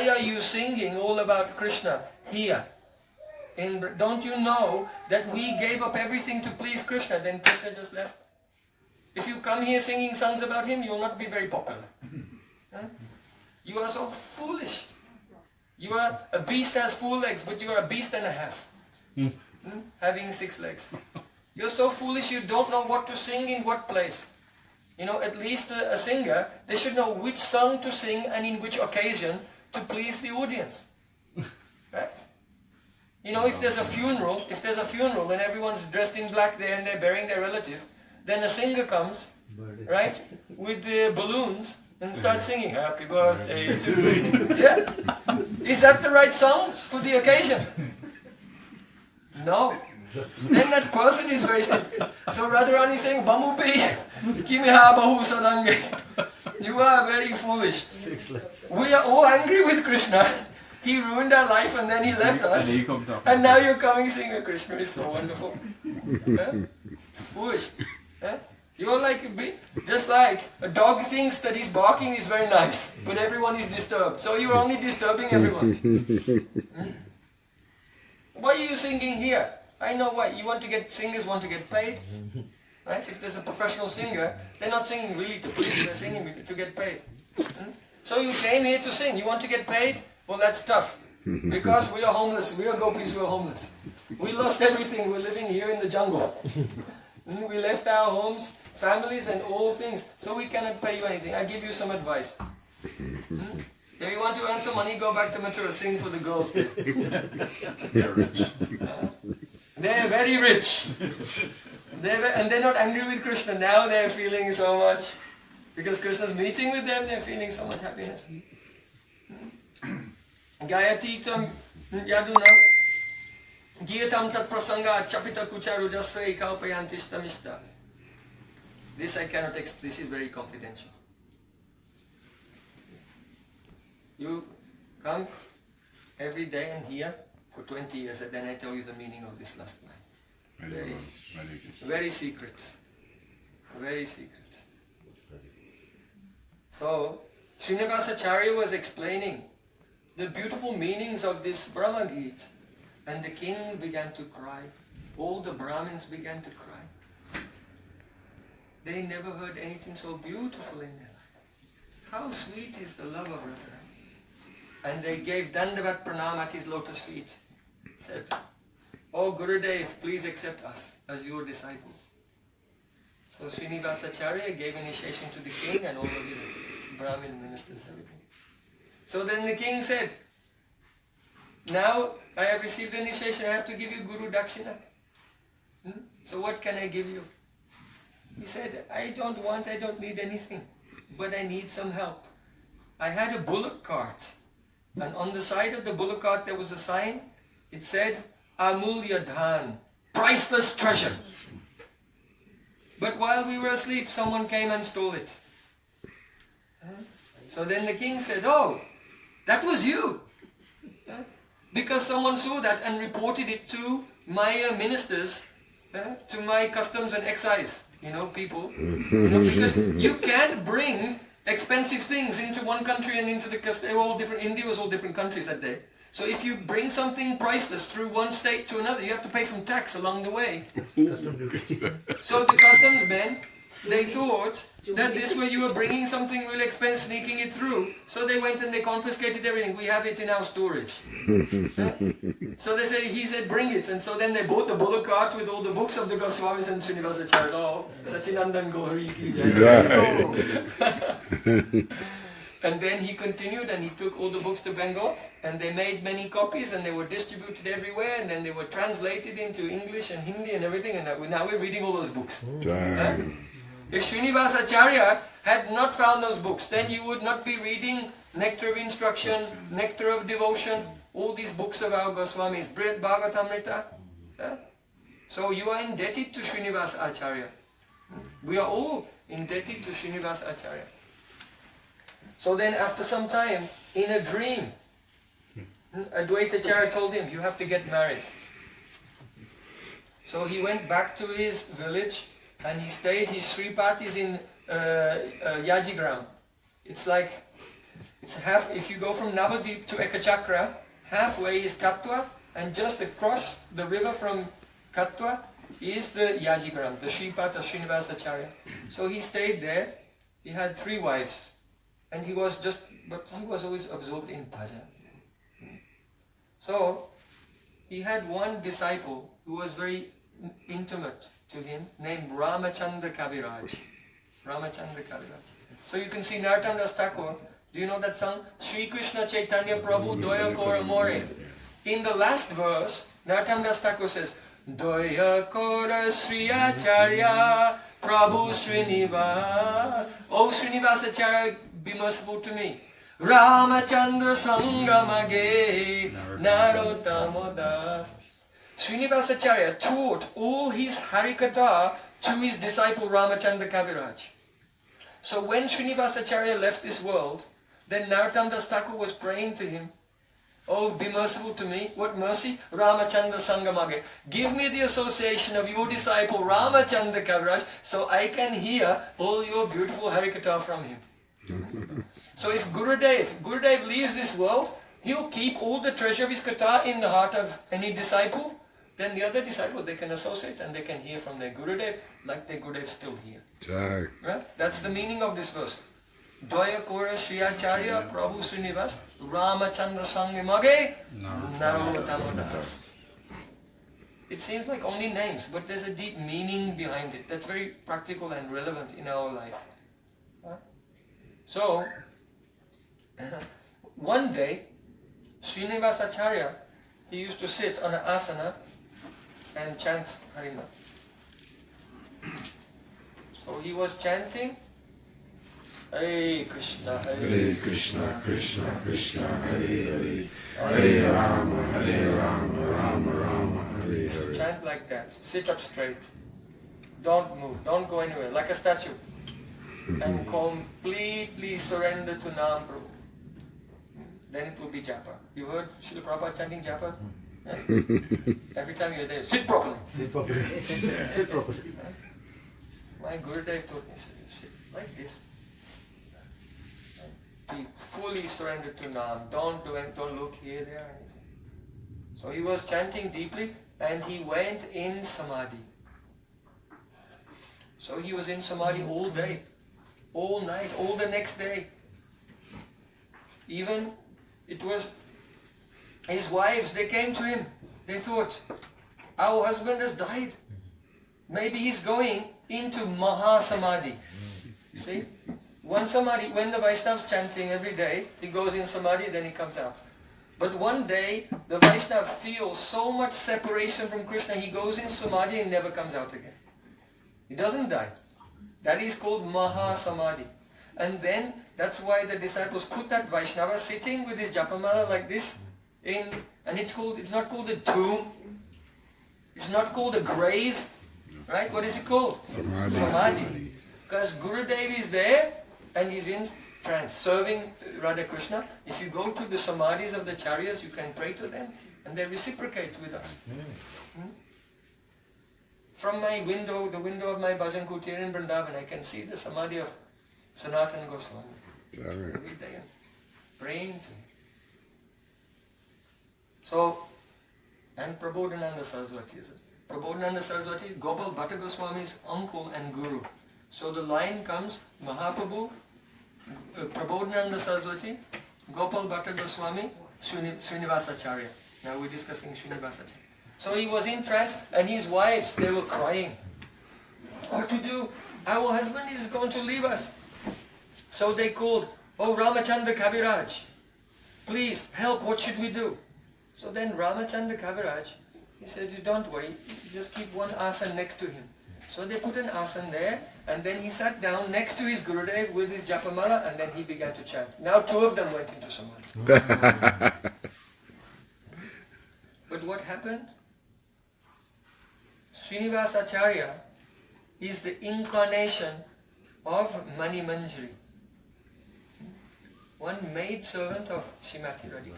are you singing all about Krishna here? Don't you know that we gave up everything to please Krishna, then Krishna just left? If you come here singing songs about him, you will not be very popular. You are so foolish. You are a beast has 4 legs, but you are a beast and a half. Having 6 legs. You're so foolish you don't know what to sing in what place. You know, at least a singer, they should know which song to sing and in which occasion to please the audience. Right? You know, if there's a funeral and everyone's dressed in black there and they're burying their relative, then a singer comes, right, with the balloons and starts singing, Happy Birthday to you. Yeah? Is that the right song for the occasion? No. Then that person is very stupid. So Radharani is saying, Bumblebee, Kimiha bahu sadange. You are very foolish. We are all angry with Krishna. He ruined our life and then he left us. And now you're coming singing Krishna. It's so wonderful. Foolish. You're like just like a dog thinks that his barking is very nice, but everyone is disturbed. So you're only disturbing everyone. Why are you singing here? I know why. Singers want to get paid. Right? If there's a professional singer, they're not singing really to please, they're singing to get paid. So you came here to sing. You want to get paid? Well, that's tough. Because we are homeless. We are gopis, we are homeless. We lost everything. We're living here in the jungle. We left our homes, families and all things. So we cannot pay you anything. I give you some advice. If you want to earn some money, go back to Mathura, sing for the girls there. They're very rich. And they're not angry with Krishna. Now they're feeling so much. Because Krishna's meeting with them, they're feeling so much happiness. Gayatitam yaduna giyatam tat prasanga chapita kucharu jasya kalpayantistamista. This I cannot explain. This is very confidential. You come every day and hear for 20 years, and then I tell you the meaning of this last line. Very secret. Very secret. So, Śrīnivāsa Ācārya was explaining the beautiful meanings of this Brahma Gita, and the king began to cry. All the Brahmins began to cry. They never heard anything so beautiful in their life. How sweet is the love of Rādhā. And they gave Dandavat Pranam at his lotus feet. Said, "Oh Gurudev, please accept us as your disciples." So Śrīnivāsa Ācārya gave initiation to the king and all of his Brahmin ministers, everything. So then the king said, "Now I have received the initiation, I have to give you Guru Dakshina. So what can I give you?" He said, I don't need anything, but I need some help. I had a bullock cart, and on the side of the bullock cart there was a sign. It said, "Amulya Dhan," priceless treasure. But while we were asleep, someone came and stole it. So then the king said, "Oh, that was you." Because someone saw that and reported it to my ministers, to my customs and excise, people. Because you can't bring expensive things into one country and into the, because they were all different, India was all different countries that day. So if you bring something priceless through one state to another, you have to pay some tax along the way. So the customs men, they thought that this way you were bringing something really expensive, sneaking it through. So they went and they confiscated everything. We have it in our storage. So they said, he said, "Bring it." And so then they bought the bullock cart with all the books of the Goswamis and Śrīnivāsa Ācārya. Oh, Sachinandan Gauri ki jai. And then he continued and he took all the books to Bengal, and they made many copies and they were distributed everywhere, and then they were translated into English and Hindi and everything, and now we're reading all those books. If Śrīnivāsa Ācārya had not found those books, then you would not be reading Nectar of Instruction, Nectar of Devotion, all these books of our Goswamis, Bhagavatamrita. So you are indebted to Śrīnivāsa Ācārya. We are all indebted to Śrīnivāsa Ācārya. So then after some time, in a dream, Advaita Ācārya told him, "You have to get married." So he went back to his village and he stayed. His Sripat is in Yajigram. It's half, if you go from Navadvip to Ekachakra, halfway is Katwa, and just across the river from Katwa is the Yajigram, the Sripat of Śrīnivāsa Ācārya. So he stayed there. He had 3 wives. And he was always absorbed in bhajan. So, he had one disciple who was very intimate to him, named Ramachandra Kaviraj. Ramachandra Kaviraj. So you can see Narottam Das Thakur. Do you know that song? Shri Krishna Chaitanya Prabhu Doya Kora More. In the last verse, Narottam Das Thakur says, "Doya Kora Sri Ācārya Prabhu Śrīnivāsa." Oh Śrīnivāsa Ācārya, be merciful to me. Ramachandra Sangamage Narottama Das. Śrīnivāsa Ācārya taught all his Harikatha to his disciple Ramachandra Kaviraj. So when Śrīnivāsa Ācārya left this world, then Narottam Das Thakur was praying to him, "Oh, be merciful to me." What mercy? Ramachandra Sangamage. Give me the association of your disciple Ramachandra Kaviraj so I can hear all your beautiful Harikatha from him. So if Gurudev leaves this world, he'll keep all the treasure of his katha in the heart of any disciple. Then the other disciples, they can associate and they can hear from their Gurudev like their Gurudev still here. Right? That's the meaning of this verse. Doya Kora Sri Ācārya Prabhu Śrīnivāsa Ramachandra Sangamage Narottama Das. It seems like only names, but there's a deep meaning behind it that's very practical and relevant in our life. So, one day, Śrīnivāsa Ācārya, he used to sit on an asana and chant Harinam. So he was chanting, Hare Krishna, Hare Krishna, Krishna Krishna, Hare Hare, Hare Rama, Rama Rama, Hare Hare. Chant like that. Sit up straight. Don't move. Don't go anywhere. Like a statue. And completely surrender to Nam Prabhu. Then it will be japa. You heard Srila Prabhupada chanting japa? Yeah. Every time you're there, sit properly. Sit properly. Sit properly. My Gurudev taught me, sit like this. Be fully surrendered to Nam. Don't do anything, don't look here, there, or anything. So he was chanting deeply and he went in samadhi. So he was in samadhi all day, all night, all the next day. Even it was his wives, they came to him. They thought, our husband has died. Maybe he's going into Maha Samadhi. See? One samadhi, when the Vaishnava's chanting every day, he goes in samadhi, then he comes out. But one day, the Vaishnava feels so much separation from Krishna, he goes in samadhi and never comes out again. He doesn't die. That is called Maha Samadhi. And then, that's why the disciples put that Vaishnava sitting with his japamala like this, and it's not called a tomb, it's not called a grave, right? What is it called? Samadhi. Samadhi. Because Gurudev is there, and he's in trance, serving Radha Krishna. If you go to the samadhis of the Acharyas, you can pray to them, and they reciprocate with us. From my window, the window of my bhajan kutir in Vrindavan, I can see the samadhi of Sanatana Goswami. Every day, praying to him. So, and Prabodhananda Saraswati is it. Prabodhananda Saraswati, Gopal Bhatta Goswami's uncle and guru. So the line comes, Mahaprabhu, Prabodhananda Saraswati, Gopal Bhatta Goswami, Śrīnivāsa Ācārya. Now we're discussing Śrīnivāsa Ācārya. So he was in trance and his wives, they were crying. What to do? Our husband is going to leave us. So they called, oh Ramachandra Kaviraj, please help, what should we do? So then Ramachandra Kaviraj, he said, you don't worry, you just keep one asana next to him. So they put an asana there, and then he sat down next to his Gurudev with his japamala, and then he began to chant. Now two of them went into samadhi. But what happened? Śrīnivāsa Ācārya is the incarnation of Mani Manjari, one maid servant of Srimati Radhika.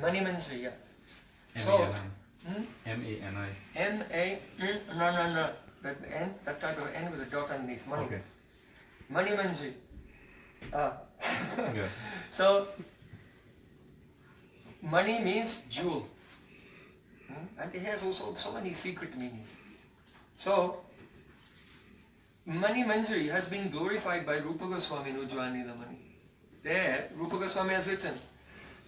Mani Manjari, yeah. So, M-A-N-I. M-A, no. That type of N with a dot underneath. Mani. Okay. Mani Manjari. Yeah. So, Mani means jewel. And it has also so many secret meanings. So, Mani Manjari has been glorified by Rupa Goswami in Ujjwani Mani. There, Rupa Goswami has written,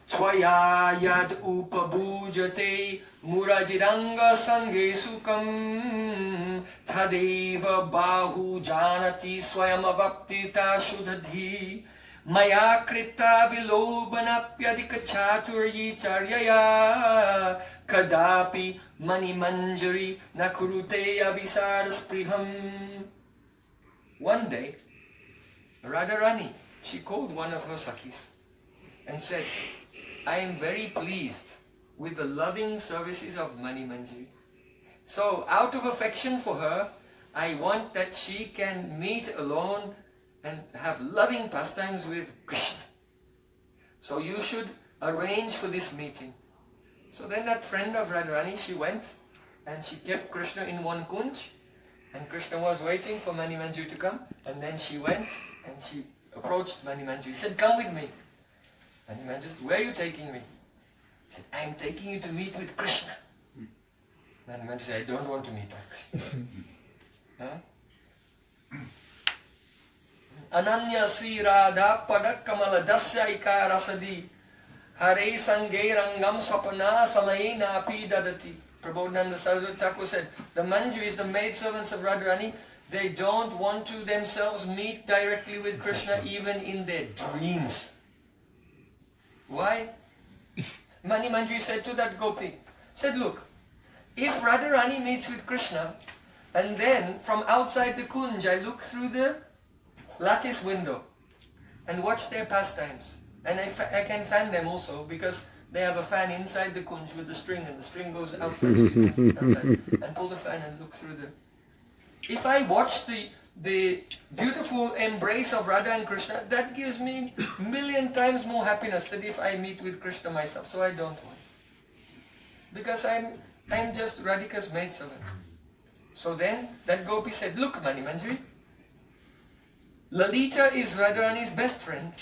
Tvaya yad upabhujate murajiranga sange sukam tadeva bahu janati swayamavaptita shuddhadhi maya krita vilobanapyadika chaturyi charyaya kadapi mani manjari nakurute abhisaraspriham. One day, Radharani, she called one of her sakhis and said, I am very pleased with the loving services of Mani Manjari. So, out of affection for her, I want that she can meet alone and have loving pastimes with Krishna. So you should arrange for this meeting. So then that friend of Radharani, she went and she kept Krishna in one kunj, and Krishna was waiting for Mani Manjari to come, and then she went and she approached Mani Manjari. She said, come with me. Mani Manjari said, where are you taking me? He said, I am taking you to meet with Krishna. Mani Manjari said, I don't want to meet with Krishna. Ananya si Rādhā pada kamala dasya ika rasadi hare sange rangam sapana samayena api dadati. Prabodhananda Saraswati Thakur said, the Manjaris, the maidservants of Radharani, they don't want to themselves meet directly with Krishna even in their dreams. Why? Mani Manjari said to that gopi, said, look, if Radharani meets with Krishna, and then from outside the kunj I look through the lattice window and watch their pastimes, and I can fan them also, because they have a fan inside the kunj with the string, and the string goes outside, and pull the fan and look through the... If I watch the beautiful embrace of Radha and Krishna, that gives me 1,000,000 times more happiness than if I meet with Krishna myself. So I don't want. Because I'm just Radhika's maidservant. So then that gopi said, look, Mani Manjari, Lalita is Radharani's best friend.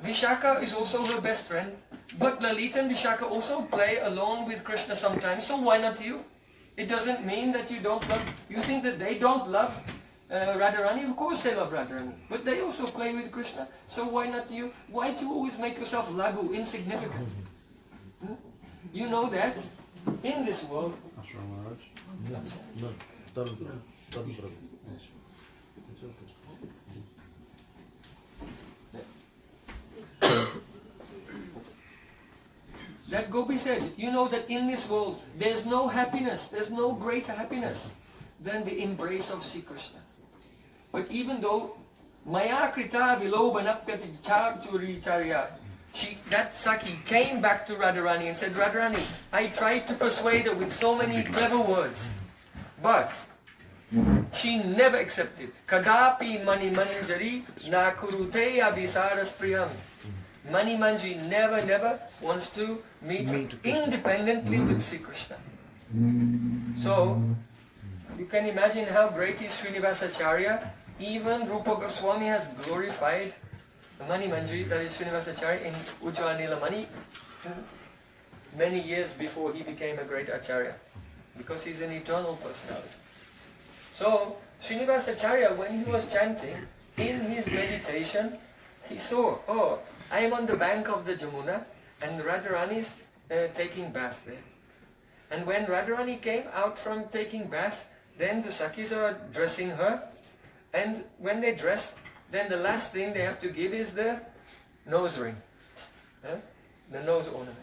Vishaka is also her best friend. But Lalita and Vishaka also play along with Krishna sometimes. So why not you? It doesn't mean that you don't love... You think that they don't love Radharani? Of course they love Radharani. But they also play with Krishna. So why not you? Why do you always make yourself lagu, insignificant? You know that in this world... That gopi said, you know that in this world there's no happiness, there's no greater happiness than the embrace of Sri Krishna. But even though Maya Krita Vilobanapyati Charturi Charya, that Saki came back to Radharani and said, Radharani, I tried to persuade her with so many clever words, but she never accepted. Kadapi Mani Manjari na kurute avisaras priyam. Mani Manjari never wants to meet independently with Sri Krishna. So, you can imagine how great is Śrīnivāsa Ācārya. Even Rupa Goswami has glorified Mani Manjari, that is Śrīnivāsa Ācārya, in Ujjvala Mani many years before he became a great Ācārya, because he's an eternal personality. So, Śrīnivāsa Ācārya, when he was chanting, in his meditation, he saw, oh, I am on the bank of the Jamuna, and Radharani is taking bath there. And when Radharani came out from taking bath, then the Sakis are dressing her, and when they dress, then the last thing they have to give is the nose ring, the nose ornament.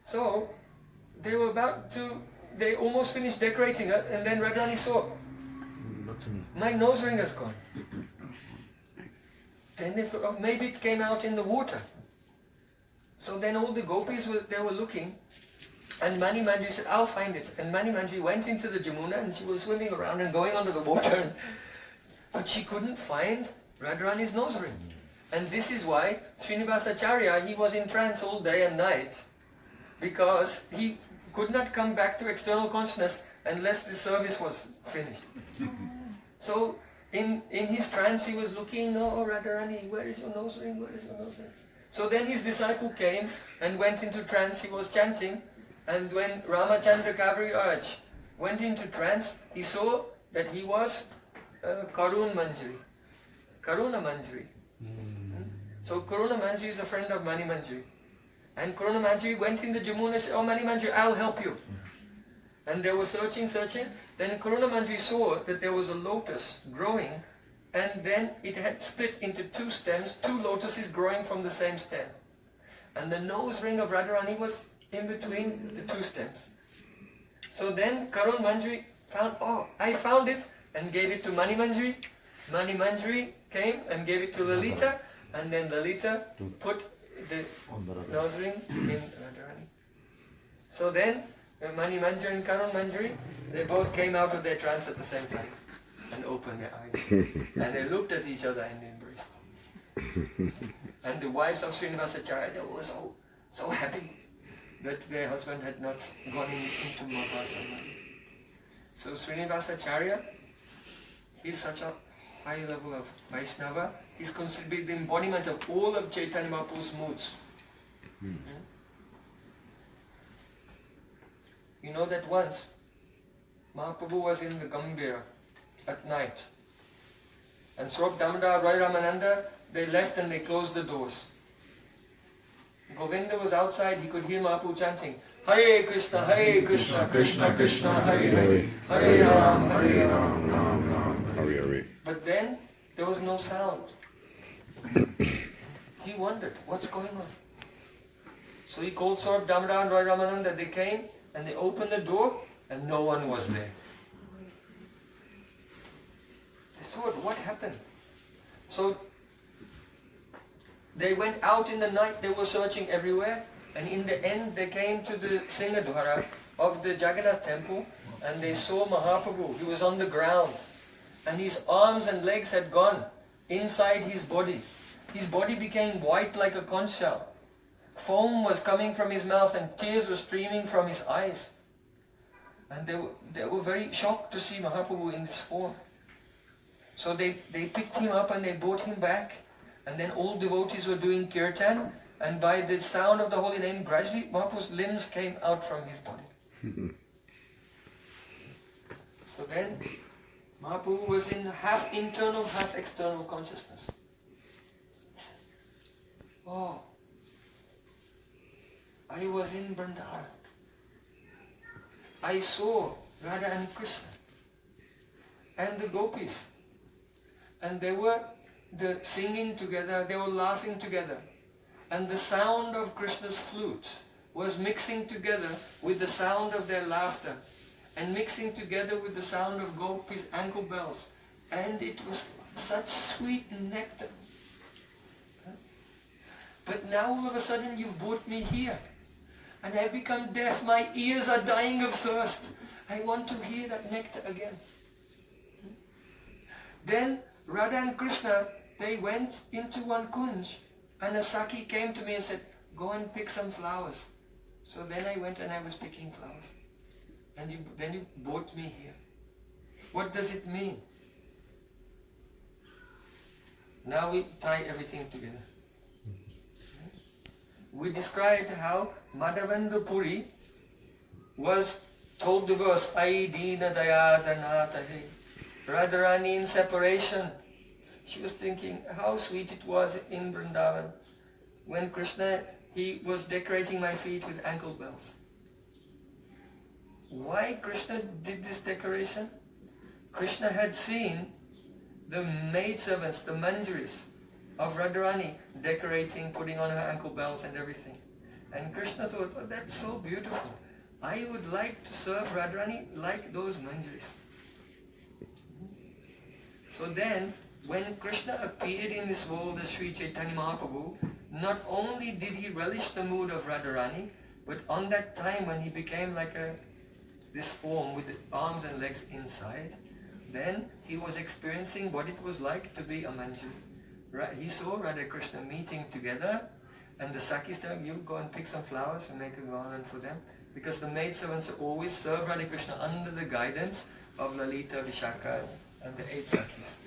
So, they almost finished decorating her, and then Radharani saw, my nose ring has gone. Then they thought, oh, maybe it came out in the water. So then all the gopis they were looking, and Mani Manjari said, I'll find it. And Mani Manjari went into the Jamuna, and she was swimming around and going under the water, but she couldn't find Radharani's nose ring. And this is why Śrīnivāsa Ācārya, he was in trance all day and night, because he could not come back to external consciousness unless the service was finished. So in his trance he was looking, oh Radharani, where is your nose ring, where is your nose ring? So then his disciple came and went into trance, he was chanting, and when Ramachandra Kaviraj went into trance, he saw that he was Karuna Manjari. So Karuna Manjari is a friend of Mani Manjari. And Karuna Manjari went in the Jamuna and said, oh Mani Manjari, I'll help you. And they were searching. Then Karuna Manjari saw that there was a lotus growing, and then it had split into two stems, two lotuses growing from the same stem. And the nose ring of Radharani was in between the two stems. So then Karuna Manjari found, oh, I found it, and gave it to Mani Manjari. Mani Manjari came and gave it to Lalita, and then Lalita put the nose ring in Radharani. So then Mani Manjari and Karuna Manjari, they both came out of their trance at the same time and opened their eyes. And they looked at each other and embraced. And the wives of Śrīnivāsa Ācārya, they were so happy that their husband had not gone into Mahāsamaya. So Śrīnivāsa Ācārya, he's such a high level of Vaishnava. He's considered the embodiment of all of Chaitanya Mahaprabhu's moods. You know that once Mahaprabhu was in the Gambhira at night, and Srop Damodar, Roy Ramananda, they left and they closed the doors. Govinda was outside, he could hear Mahaprabhu chanting, Hare Krishna, Krishna Krishna, Hare Hare, Hare Ram, Hare Ram, Ram Ram, Hare Hare. But then there was no sound. He wondered, what's going on? So he called Saurabh Damodar and Roy Ramananda. They came and they opened the door and no one was there. They thought, what happened? So they went out in the night, they were searching everywhere, and in the end they came to the Singadwara of the Jagannath temple and they saw Mahaprabhu. He was on the ground and his arms and legs had gone inside his body. His body became white like a conch shell. Foam was coming from his mouth and tears were streaming from his eyes. And they were very shocked to see Mahaprabhu in this form. So they picked him up and they brought him back. And then all devotees were doing kirtan. And by the sound of the holy name, gradually Mahaprabhu's limbs came out from his body. So then Mahaprabhu was in half internal, half external consciousness. Oh, I was in Vrindavan. I saw Radha and Krishna and the gopis, and they were singing together, they were laughing together, and the sound of Krishna's flute was mixing together with the sound of their laughter and mixing together with the sound of gopis' ankle bells, and it was such sweet nectar. But now all of a sudden you've brought me here and I've become deaf, my ears are dying of thirst. I want to hear that nectar again. Then Radha and Krishna, they went into one kunj and a Saki came to me and said, go and pick some flowers. So then I went and I was picking flowers. And then you brought me here. What does it mean? Now we tie everything together. We described how Mādhavendra Purī was told the verse, Ai Dina Dayadanata He. Radharani in separation. She was thinking how sweet it was in Vrindavan when Krishna, he was decorating my feet with ankle bells. Why Krishna did this decoration? Krishna had seen the maidservants, the manjaris of Radharani decorating, putting on her ankle bells and everything. And Krishna thought, oh, that's so beautiful. I would like to serve Radharani like those manjaris. So then, when Krishna appeared in this world as Sri Chaitanya Mahaprabhu, not only did he relish the mood of Radharani, but on that time when he became like this form with the arms and legs inside, then he was experiencing what it was like to be a manjari. He saw Radha Krishna meeting together, and the Sakis telling, you go and pick some flowers and make a garland for them, because the maidservants always serve Radha Krishna under the guidance of Lalita, Vishaka and the 8 Sakis.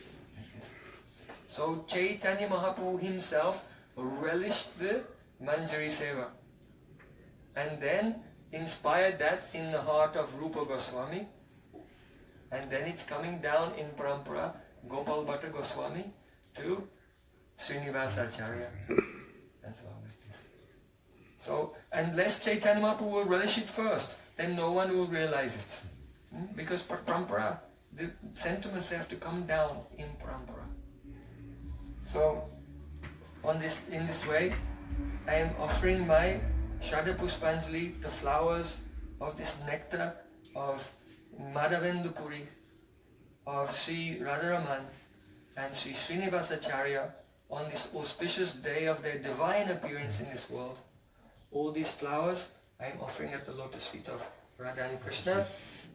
So Chaitanya Mahaprabhu himself relished the Manjari Seva, and then inspired that in the heart of Rupa Goswami, and then it's coming down in Parampara, Gopal Bhatta Goswami to Śrīnivāsa Ācārya, and so on like this. So, unless Chaitanya Mahaprabhu will relish it first, then no one will realize it. Because Parampara, the sentiments have to come down in Parampara. So, in this way, I am offering my Shraddha Pushpanjali, the flowers of this nectar of Mādhavendra Purī, of Sri Rādhā and Sri Śrīnivāsa Ācārya, on this auspicious day of their divine appearance in this world. All these flowers I am offering at the lotus feet of Radha and Krishna.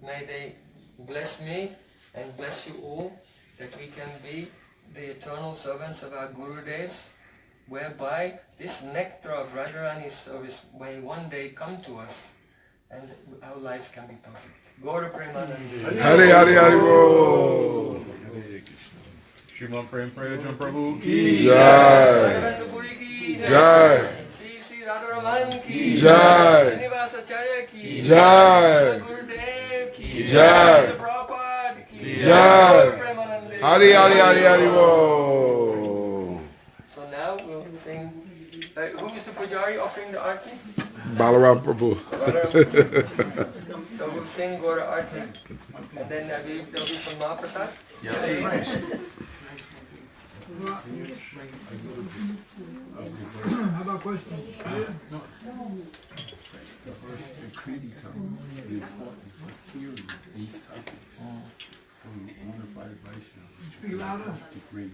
May they bless me and bless you all, that we can be the eternal servants of our Gurudevs, whereby this nectar of Radharani's service may one day come to us and our lives can be perfect. Gaura Premanande. Hare Hare Hare Bol. Shriman Prem Prayajam Prabhu Ki Jai. Mādhavendra Purī ki Jai. Sri Radha ki Jai. Śrīnivāsa Ācārya ki Jai. Gurudev ki Jai. Prabhupada ki Jai. Premanande. Hare Hare Hare Hare Bol. So now we'll sing. Who is the pujari offering the arti? Balaram Prabhu. So we'll sing Gaura Arti, and then there'll be some Mahaprasad. Yeah. How about questions? The verse critical the importance of hearing these topics from unified Vaishnavas. Speak louder. To bring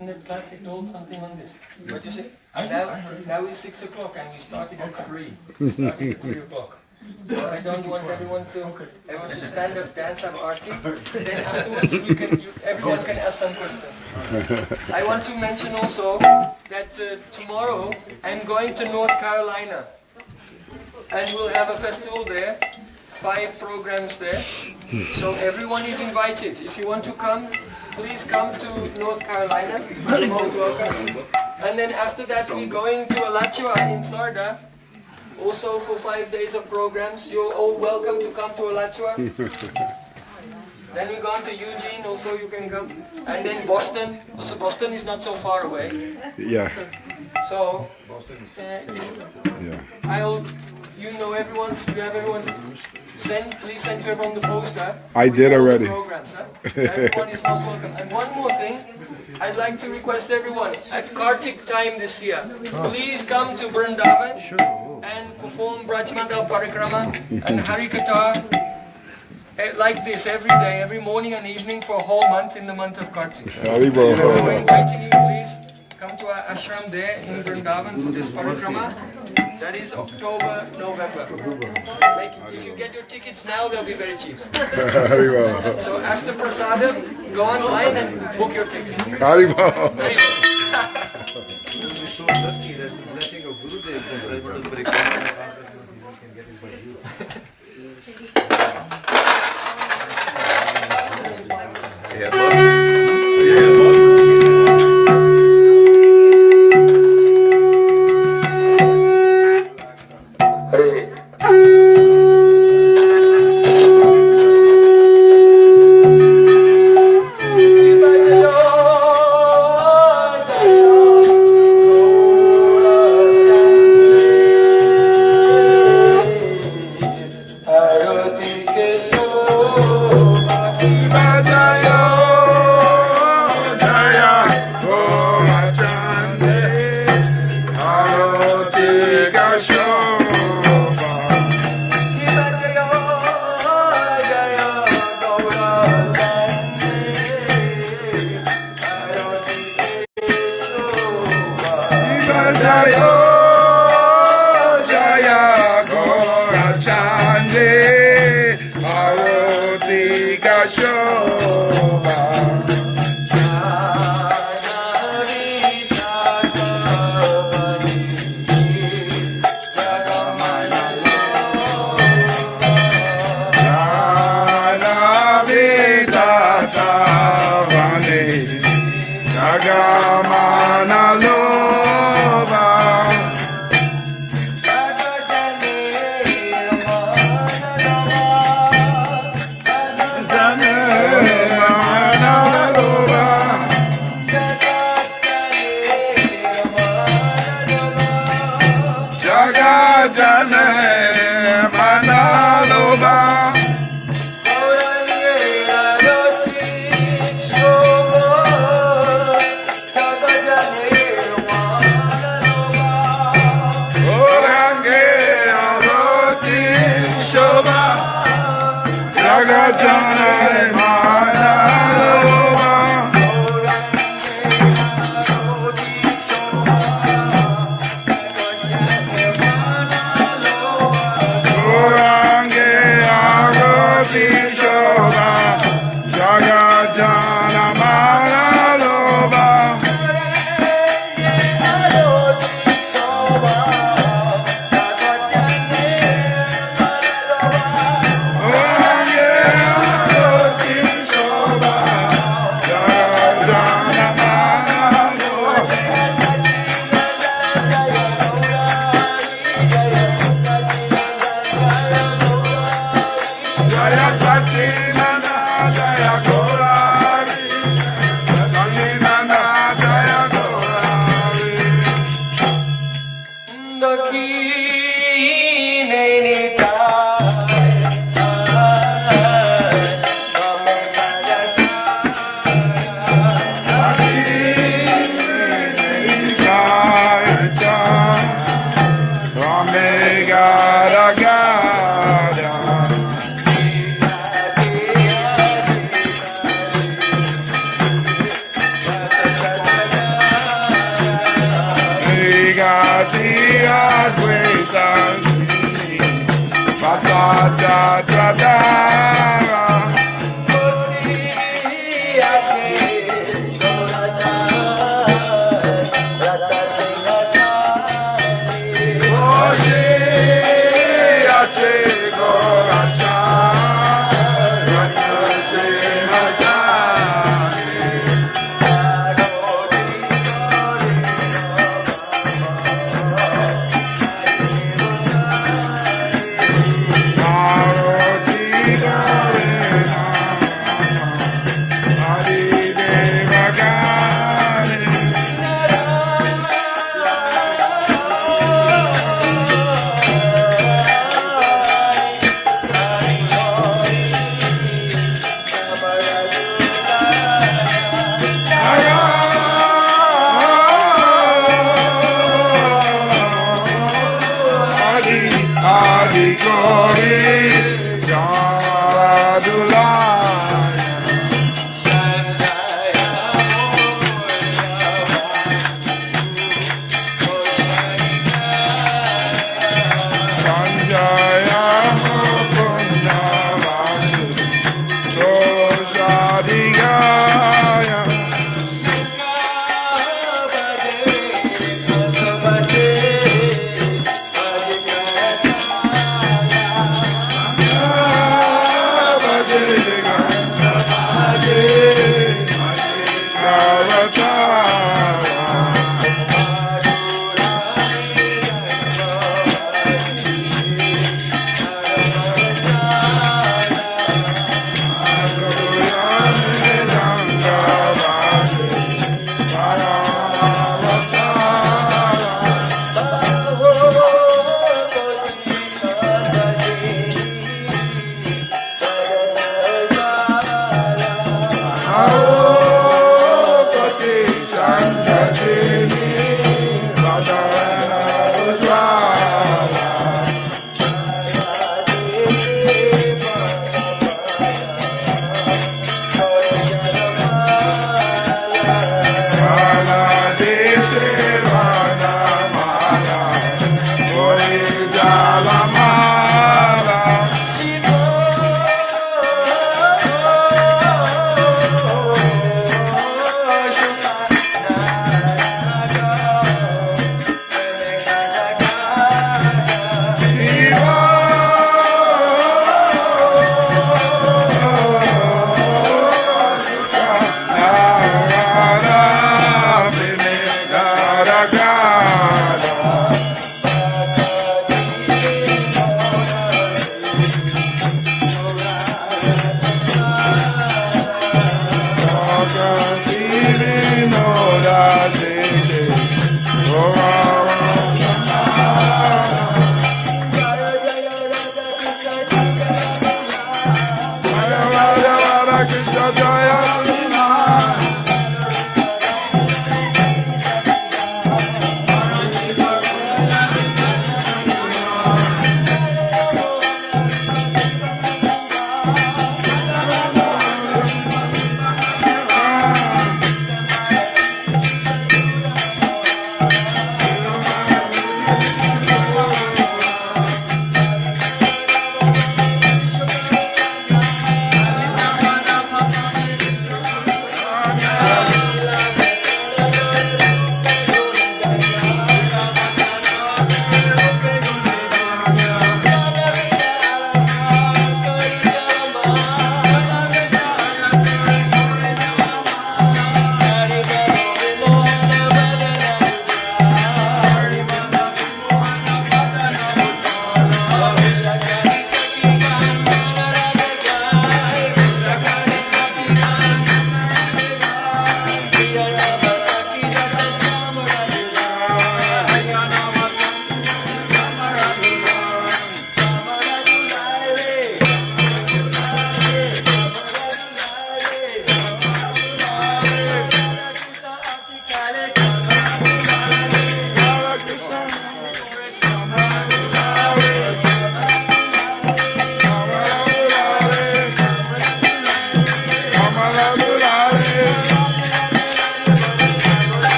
In the class, he told something on this. What you say? I heard. Now it's 6 o'clock and we started at 3. We started at 3 o'clock. So I don't want everyone to stand up, dance, have arti. Then afterwards everyone can ask some questions. I want to mention also that tomorrow I'm going to North Carolina. And we'll have a festival there. 5 programs there. So everyone is invited. If you want to come, please come to North Carolina. You're most welcome. And then after that we're going to Ācārya in Florida. Also for 5 days of programs. You're all welcome to come to Ācārya. Then we're going to Eugene, also you can come. And then Boston. Also Boston is not so far away. Yeah. So, Yeah. you know everyone, you have everyone, please send to everyone the poster. I did already. Programs, huh? Everyone is most welcome. And one more thing, I'd like to request everyone, at Kartik time this year, please come to Vrindavan and perform Brajmandal Parikrama and Harikatha like this every day, every morning and evening for a whole month in the month of Kartik. So we're inviting you, please come to our ashram there in Vrindavan for this Parikrama. That is October, November. If you get your tickets now, they'll be very cheap. So after Prasadam, go online and book your tickets. Haribo. We're so lucky that the blessing of Gurudev can get it by you. Yeah, boss. Yeah, boss. Advaita Śrīnivāsa Trada